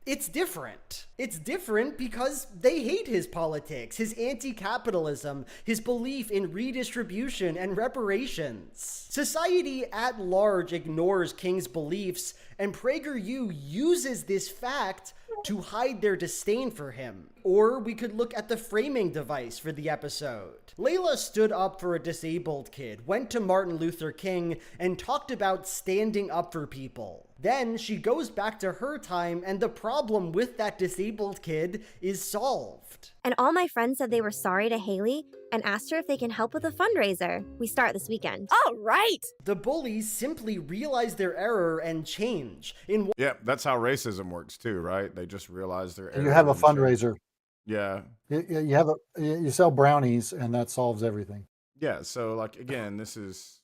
it's different. It's different because they hate his politics, his anti-capitalism, his belief in redistribution and reparations. Society at large ignores King's beliefs, and PragerU uses this fact to hide their disdain for him. Or we could look at the framing device for the episode. Layla stood up for a disabled kid, went to Martin Luther King, and talked about standing up for people. Then she goes back to her time, and the problem with that disabled kid is solved. And all my friends said they were sorry to Haley and asked her if they can help with a fundraiser. We start this weekend. All right! The bullies simply realize their error and change. Yeah, that's how racism works too, right? They just realize their error. You have a fundraiser. Yeah. You sell brownies, and that solves everything. Yeah, so like again, this is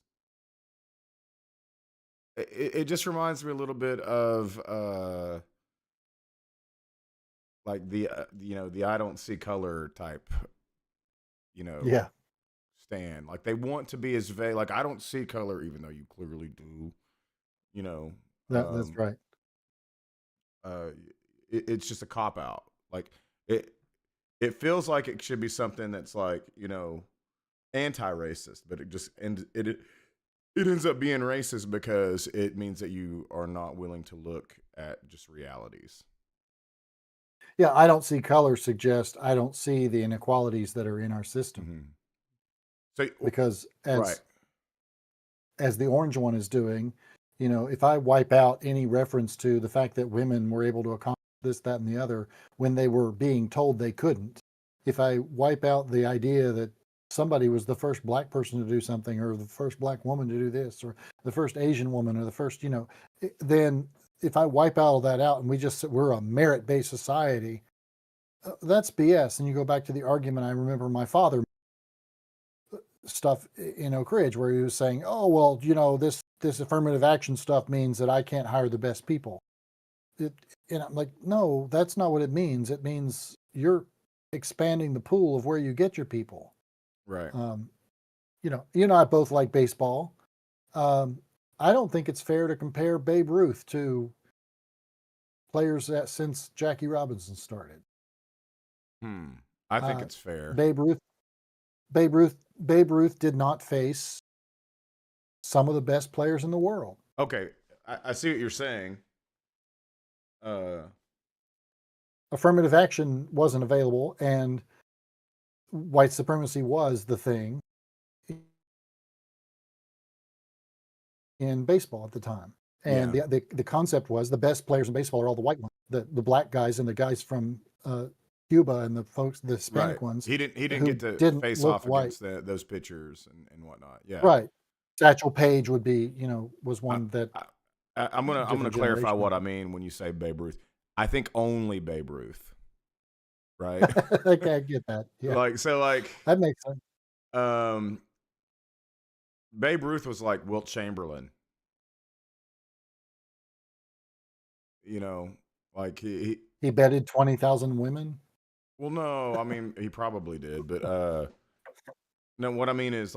it just reminds me a little bit of like the the I don't see color type stand. Like they want to be as vague, like I don't see color even though you clearly do, that's right. It's just a cop out. Like it feels like it should be something that's like, anti-racist, but it ends up being racist because it means that you are not willing to look at just realities. Yeah, I don't see color suggests I don't see the inequalities that are in our system. So because as the orange one is doing, if I wipe out any reference to the fact that women were able to accomplish this, that, and the other when they were being told they couldn't, if I wipe out the idea that somebody was the first black person to do something, or the first black woman to do this, or the first Asian woman, or the first, then if I wipe all that out and we're a merit-based society, that's BS. And you go back to the argument I remember my father stuff in Oak Ridge, where he was saying, oh, well, this affirmative action stuff means that I can't hire the best people. And I'm like, no, that's not what it means. It means you're expanding the pool of where you get your people. Right. You and I both like baseball. I don't think it's fair to compare Babe Ruth to players that since Jackie Robinson started. I think it's fair. Babe Ruth did not face some of the best players in the world. Okay, I see what you're saying. Affirmative action wasn't available, and white supremacy was the thing in baseball at the time. And the concept was the best players in baseball are all the white ones, the black guys and the guys from Cuba and the Hispanic ones. He didn't get to face off against those pitchers and whatnot. Yeah, right. Satchel Paige would be, was one that. I'm gonna clarify what I mean when you say Babe Ruth. I think only Babe Ruth. Right. Okay, I get that. Yeah. That makes sense. Babe Ruth was like Wilt Chamberlain. He bedded 20,000 women. Well, no, I mean he probably did, but no. What I mean is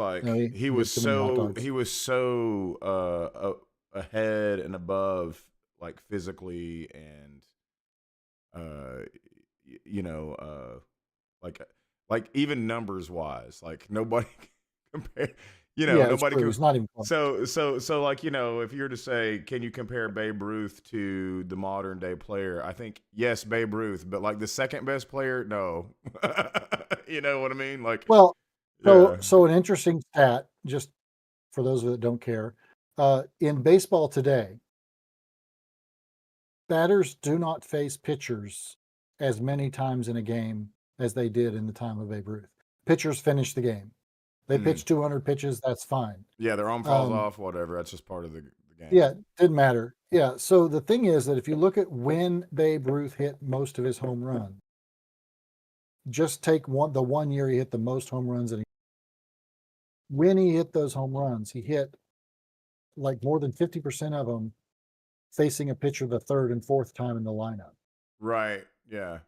he was so ahead and above, like physically and like even numbers wise, like nobody compare. Nobody can. It's not even close. So like, if you were to say, can you compare Babe Ruth to the modern day player? I think yes, Babe Ruth, but like the second best player, no. You know what I mean? Like, well, so an interesting stat, just for those that don't care, in baseball today, batters do not face pitchers as many times in a game as they did in the time of Babe Ruth. Pitchers finish the game. They pitch 200 pitches, that's fine. Yeah, their arm falls off, whatever. That's just part of the game. Yeah, didn't matter. Yeah, so the thing is that if you look at when Babe Ruth hit most of his home runs, just take the 1 year he hit the most home runs. When he hit those home runs, he hit like more than 50% of them facing a pitcher the third and fourth time in the lineup. Right, yeah.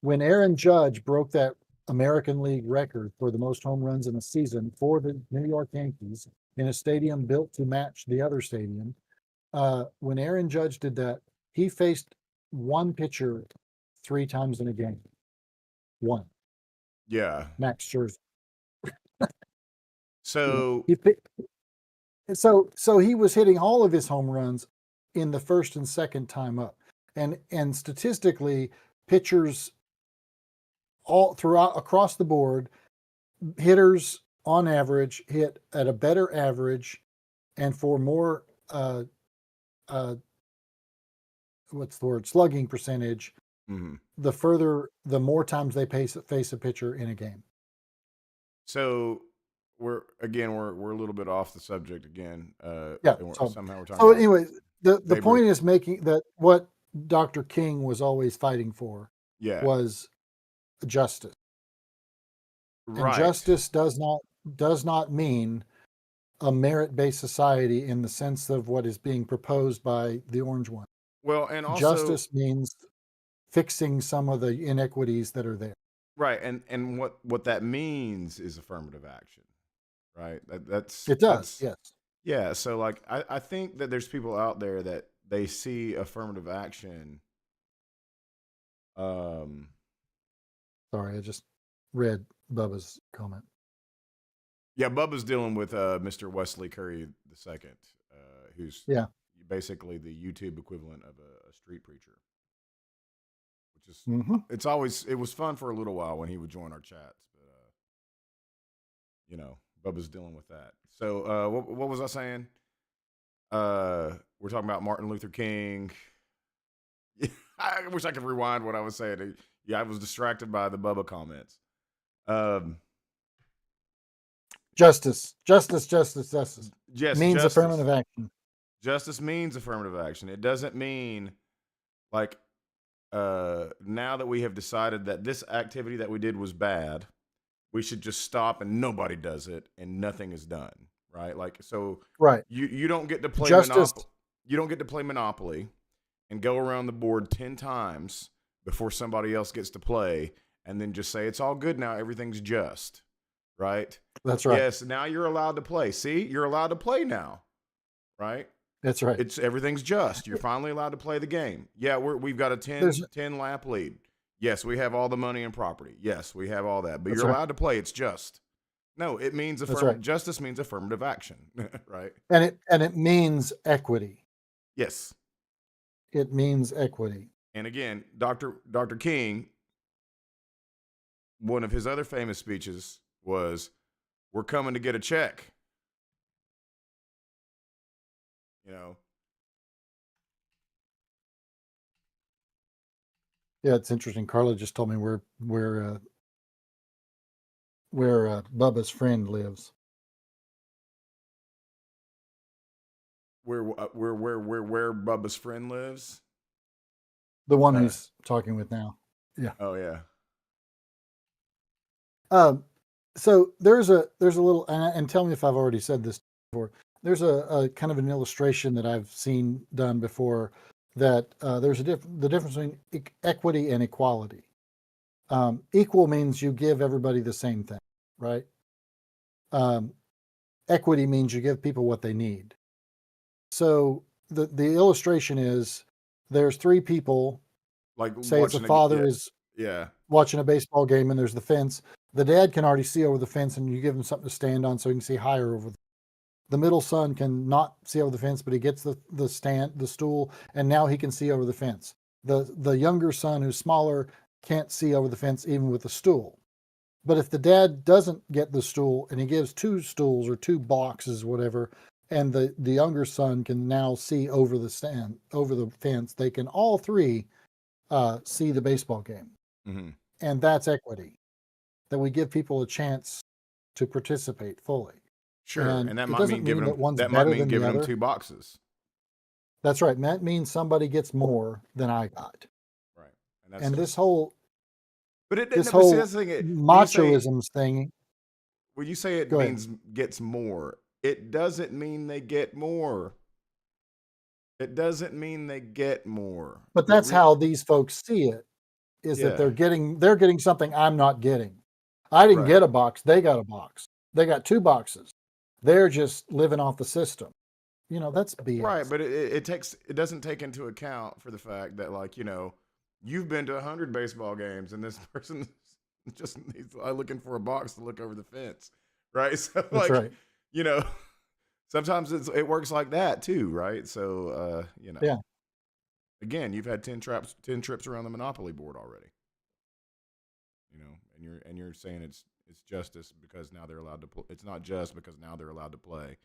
When Aaron Judge broke that American League record for the most home runs in a season for the New York Yankees in a stadium built to match the other stadium. When Aaron Judge did that, he faced one pitcher 3 times in a game. One. Yeah. Max Scherzer. So he was hitting all of his home runs in the first and second time up. And statistically, pitchers all throughout across the board, hitters on average hit at a better average and for more slugging percentage, the more times they face a pitcher in a game. So we're a little bit off the subject again. Somehow we're talking. So anyway, the point is making that what Dr. King was always fighting for was justice. Right. And justice does not mean a merit-based society in the sense of what is being proposed by the Orange One. Well, and also justice means fixing some of the inequities that are there. Right, and what that means is affirmative action, right? Yes. Yeah, so like I think that there's people out there that they see affirmative action. Sorry, I just read Bubba's comment. Yeah, Bubba's dealing with Mr. Wesley Curry II, who's basically the YouTube equivalent of a street preacher. Which is it was fun for a little while when he would join our chats, but Bubba's dealing with that. So what was I saying? We're talking about Martin Luther King. I wish I could rewind what I was saying. Yeah, I was distracted by the Bubba comments. Justice. Yes, means affirmative action. Justice means affirmative action. It doesn't mean like now that we have decided that this activity that we did was bad, we should just stop and nobody does it and nothing is done. Right? Like so. Right. You don't get to play Monopoly. You don't get to play Monopoly and go around the board 10 times before somebody else gets to play, and then just say it's all good now. Everything's just. Right? That's right. Yes, now you're allowed to play. See, you're allowed to play now. Right? That's right. It's everything's just. You're finally allowed to play the game. Yeah, we've got a 10 lap lead. Yes, we have all the money and property. Yes, we have all that. But you're allowed to play. It's just. No, it means justice means affirmative action, right? And it means equity. Yes. It means equity. And again, Dr. King, one of his other famous speeches was, "We're coming to get a check." You know. Yeah, it's interesting. Carla just told me where Bubba's friend lives. Where Bubba's friend lives? The one who's talking with now. Yeah. Oh yeah. So there's a little, and tell me if I've already said this before. There's a kind of an illustration that I've seen done before that there's the difference between equity and equality. Equal means you give everybody the same thing, right? Equity means you give people what they need. So the illustration is there's three people. Like say it's a father is watching a baseball game and there's the fence. The dad can already see over the fence and you give him something to stand on so he can see higher over. The middle son can not see over the fence, but he gets the stool, and now he can see over the fence. The younger son, who's smaller, can't see over the fence even with the stool. But if the dad doesn't get the stool and he gives two stools or two boxes, whatever, and the younger son can now see over the fence, they can all three see the baseball game. Mm-hmm. And that's equity, that we give people a chance to participate fully. Sure, and that might mean giving them two boxes. That's right. And that means somebody gets more than I got. Right. And this whole machoism thing. When you say it means gets more, it doesn't mean they get more. It doesn't mean they get more. But that's how these folks see it, is that they're getting something I'm not getting. I didn't get a box. They got a box. They got two boxes. They're just living off the system. That's BS. Right, but it doesn't take into account for the fact that, like, you've been to 100 baseball games and this person just needs looking for a box to look over the fence, right? So that's right. Sometimes it works like that too, right? So yeah. Again, you've had 10 trips around the Monopoly board already. And you're saying it's justice because now they're allowed to play. It's not just because now they're allowed to play,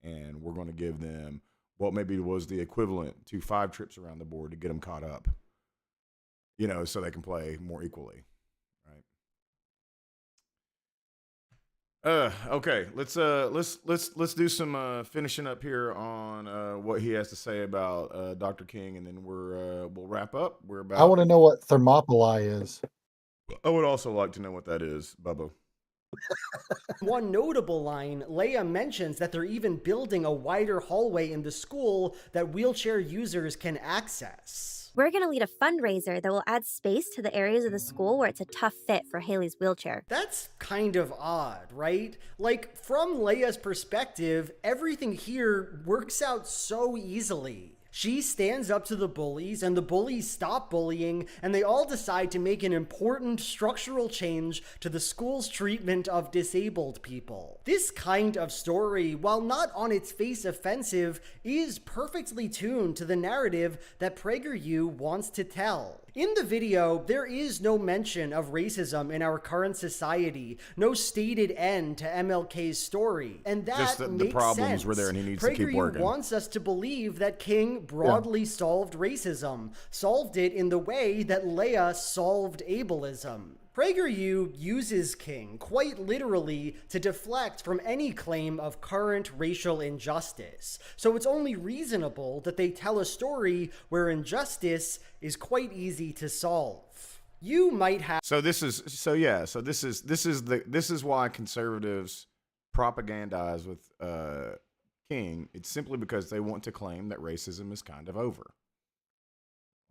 and we're going to give them what maybe was the equivalent to 5 trips around the board to get them caught up. So they can play more equally, right? Okay, let's do some finishing up here on what he has to say about Dr. King, and then we'll wrap up. I want to know what Thermopylae is. I would also like to know what that is, Bubba. One notable line, Leia mentions that they're even building a wider hallway in the school that wheelchair users can access. We're going to lead a fundraiser that will add space to the areas of the school where it's a tough fit for Haley's wheelchair. That's kind of odd, right? Like, from Leia's perspective, everything here works out so easily. She stands up to the bullies, and the bullies stop bullying, and they all decide to make an important structural change to the school's treatment of disabled people. This kind of story, while not on its face offensive, is perfectly tuned to the narrative that PragerU wants to tell. In the video, there is no mention of racism in our current society, no stated end to MLK's story, and that just the problems were there and he needs to keep working. PragerU wants us to believe that King broadly solved racism, solved it in the way that Leia solved ableism. PragerU uses King quite literally to deflect from any claim of current racial injustice. So it's only reasonable that they tell a story where injustice is quite easy to solve. You might have This is why conservatives propagandize with King. It's simply because they want to claim that racism is kind of over.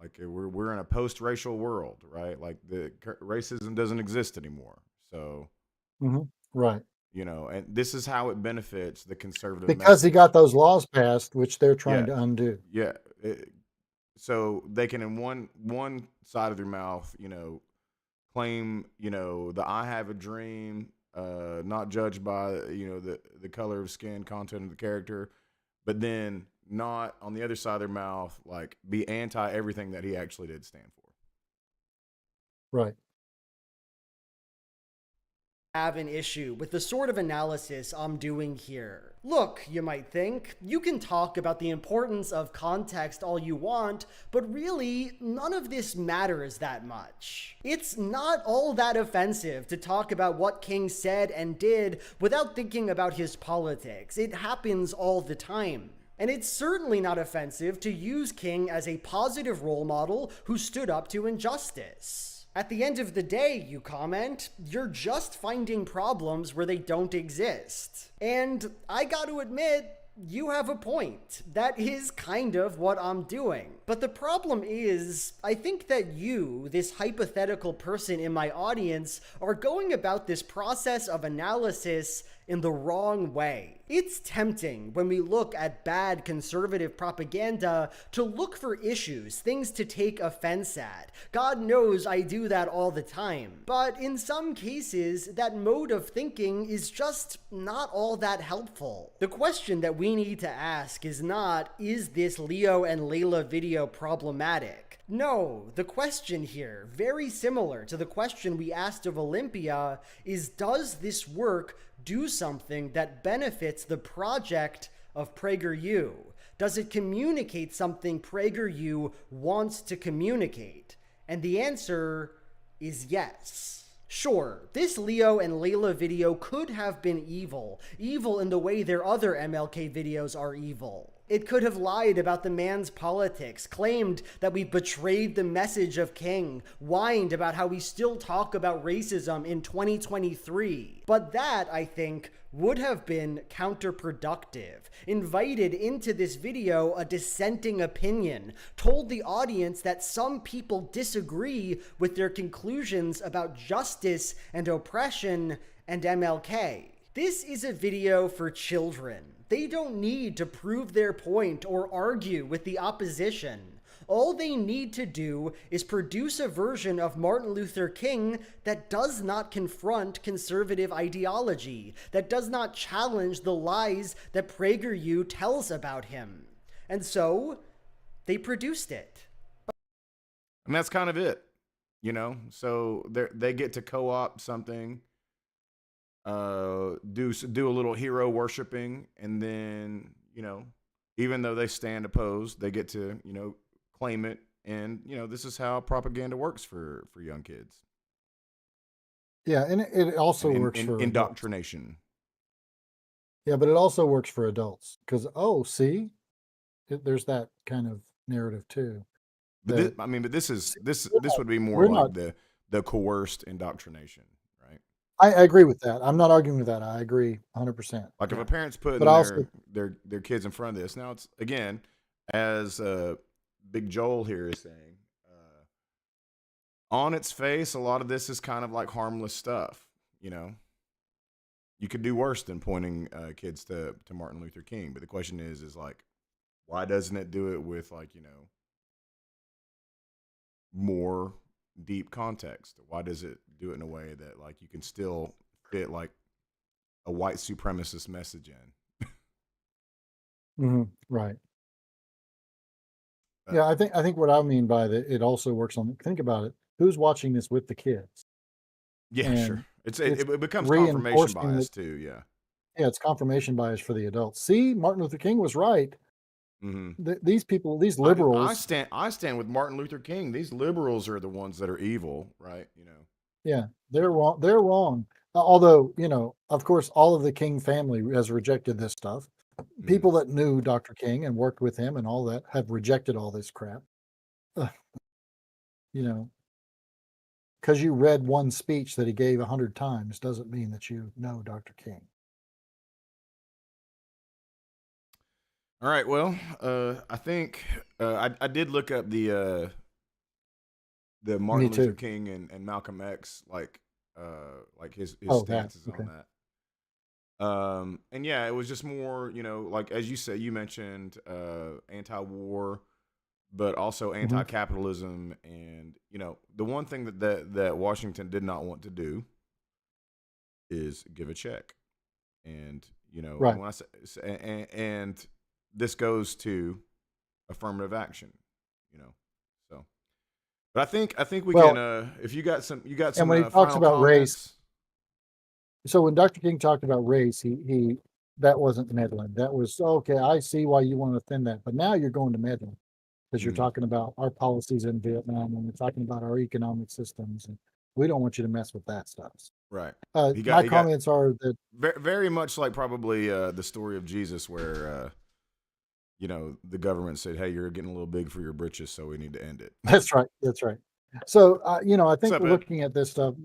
Like we're in a post-racial world, right? Like the racism doesn't exist anymore. So, right. You know, and this is how it benefits the conservative because he message. got those laws passed, which they're trying Yeah, to undo. yeah. So they can, in one side of their mouth, claim, the I have a dream, not judged by, the color of skin, content of the character, but then not on the other side of their mouth, like be anti everything that he actually did stand for. Right. Have an issue with the sort of analysis I'm doing here. Look, you might think, you can talk about the importance of context all you want, but really, none of this matters that much. It's not all that offensive to talk about what King said and did without thinking about his politics. It happens all the time. And it's certainly not offensive to use King as a positive role model who stood up to injustice. At the end of the day, you comment, you're just finding problems where they don't exist. And I gotta admit, you have a point. That is kind of what I'm doing. But the problem is, I think that you, this hypothetical person in my audience, are going about this process of analysis in the wrong way. It's tempting when we look at bad conservative propaganda to look for issues, things to take offense at. God knows I do that all the time. But in some cases, that mode of thinking is just not all that helpful. The question that we need to ask is not, is this Leo and Layla video problematic? No, the question here, very similar to the question we asked of Olympia, is does this work do something that benefits the project of PragerU? Does it communicate something PragerU wants to communicate? And the answer is yes. Sure, this Leo and Layla video could have been evil in the way their other MLK videos are evil. It could have lied about the man's politics, claimed that we betrayed the message of King, whined about how we still talk about racism in 2023. But that, I think, would have been counterproductive. Invited into this video a dissenting opinion, told the audience that some people disagree with their conclusions about justice and oppression and MLK. This is a video for children. They don't need to prove their point or argue with the opposition. All they need to do is produce a version of Martin Luther King that does not confront conservative ideology, that does not challenge the lies that PragerU tells about him. And so, they produced it. And that's kind of it, So they get to co-opt something, do a little hero worshiping, and then, even though they stand opposed, they get to, claim it. And, this is how propaganda works for young kids. Yeah, and it also works for indoctrination. Yeah, but it also works for adults because, see, there's that kind of narrative too. But this would be more like the coerced indoctrination, right? I agree with that. I'm not arguing with that. I agree 100%. Like if a parent's putting their kids in front of this, now it's, again, as Big Joel here is saying, on its face, a lot of this is kind of like harmless stuff, You could do worse than pointing kids to Martin Luther King, but the question is like, why doesn't it do it with, like, more deep context? Why does it do it in a way that, like, you can still fit like a white supremacist message in? Right. Yeah, I think what I mean by that, it also works on. Think about it. Who's watching this with the kids? Yeah, And sure. It becomes confirmation bias too. Yeah. Yeah, it's confirmation bias for the adults. See, Martin Luther King was right. Mm-hmm. These people, these liberals. I stand with Martin Luther King. These liberals are the ones that are evil, right? Yeah, they're wrong. They're wrong. Although, of course, all of the King family has rejected this stuff. People that knew Dr. King and worked with him and all that have rejected all this crap. Because you read one speech that he gave 100 times doesn't mean that you know Dr. King. All right. Well, I think I did look up the Martin Luther King and Malcolm X, like his stances on that. And yeah, it was just more, like as you said, you mentioned anti-war, but also anti-capitalism, and the one thing that Washington did not want to do is give a check, and Right. when I say, and this goes to affirmative action, so. But I think we Well, can. If you got some and when he talks final about race, comments. so when Dr. King talked about race, he that wasn't meddling. That was okay. I see why you want to offend that, but now you're going to meddling because you're talking about our policies in Vietnam, and we're talking about our economic systems, and we don't want you to mess with that stuff. Right. My comments are that very much like probably the story of Jesus, where the government said, "Hey, you're getting a little big for your britches, so we need to end it." that's right. That's right. So I think up, Ed? looking at this stuff,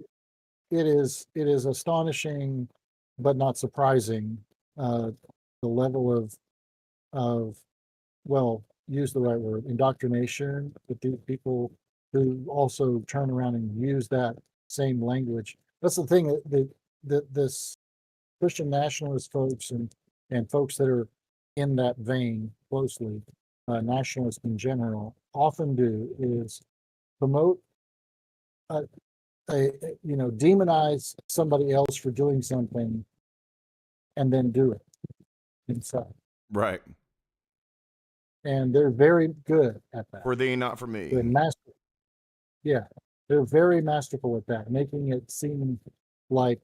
it is astonishing, but not surprising. The level of well, use the right word, indoctrination with these people who also turn around and use that same language. That's the thing that this Christian nationalist folks and folks that are in that vein closely, nationalists in general, often do is promote demonize somebody else for doing something and then do it themselves. Right. And they're very good at that. For thee, not for me. They're master. Yeah, they're very masterful at that, making it seem like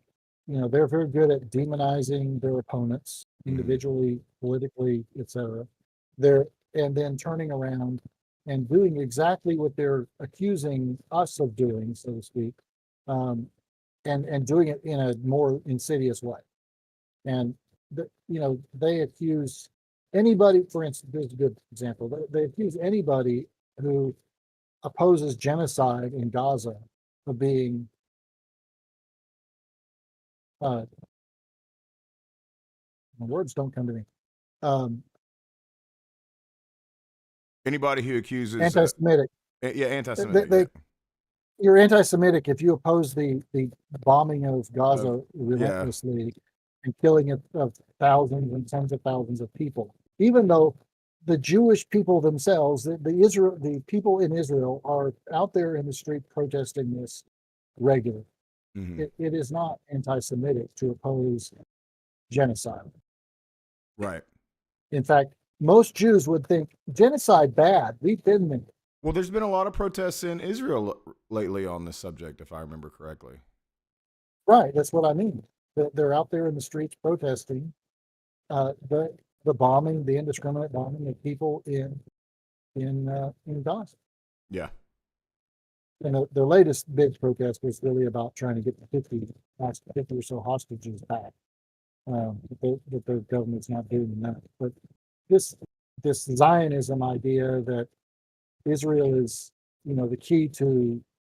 they're very good at demonizing their opponents individually, politically, etc. And then turning around and doing exactly what they're accusing us of doing, so to speak, and doing it in a more insidious way. And they accuse anybody. For instance, here's a good example. They accuse anybody who opposes genocide in Gaza of being my words don't come to me. Anybody who accuses anti-Semitic. Anti-Semitic. You're anti-Semitic if you oppose the bombing of Gaza relentlessly and killing of thousands and tens of thousands of people, even though the Jewish people themselves, the people in Israel, are out there in the street protesting this regularly. It is not anti-Semitic to oppose genocide. Right. In fact, most Jews would think genocide bad. We've been there. Well, there's been a lot of protests in Israel lately on this subject, if I remember correctly. Right. That's what I mean. They're out there in the streets protesting the bombing, the indiscriminate bombing of people in Gaza. Yeah. And the latest big protest was really about trying to get the 50 or so hostages back. That the government's not doing that. But this Zionism idea that Israel is, the key to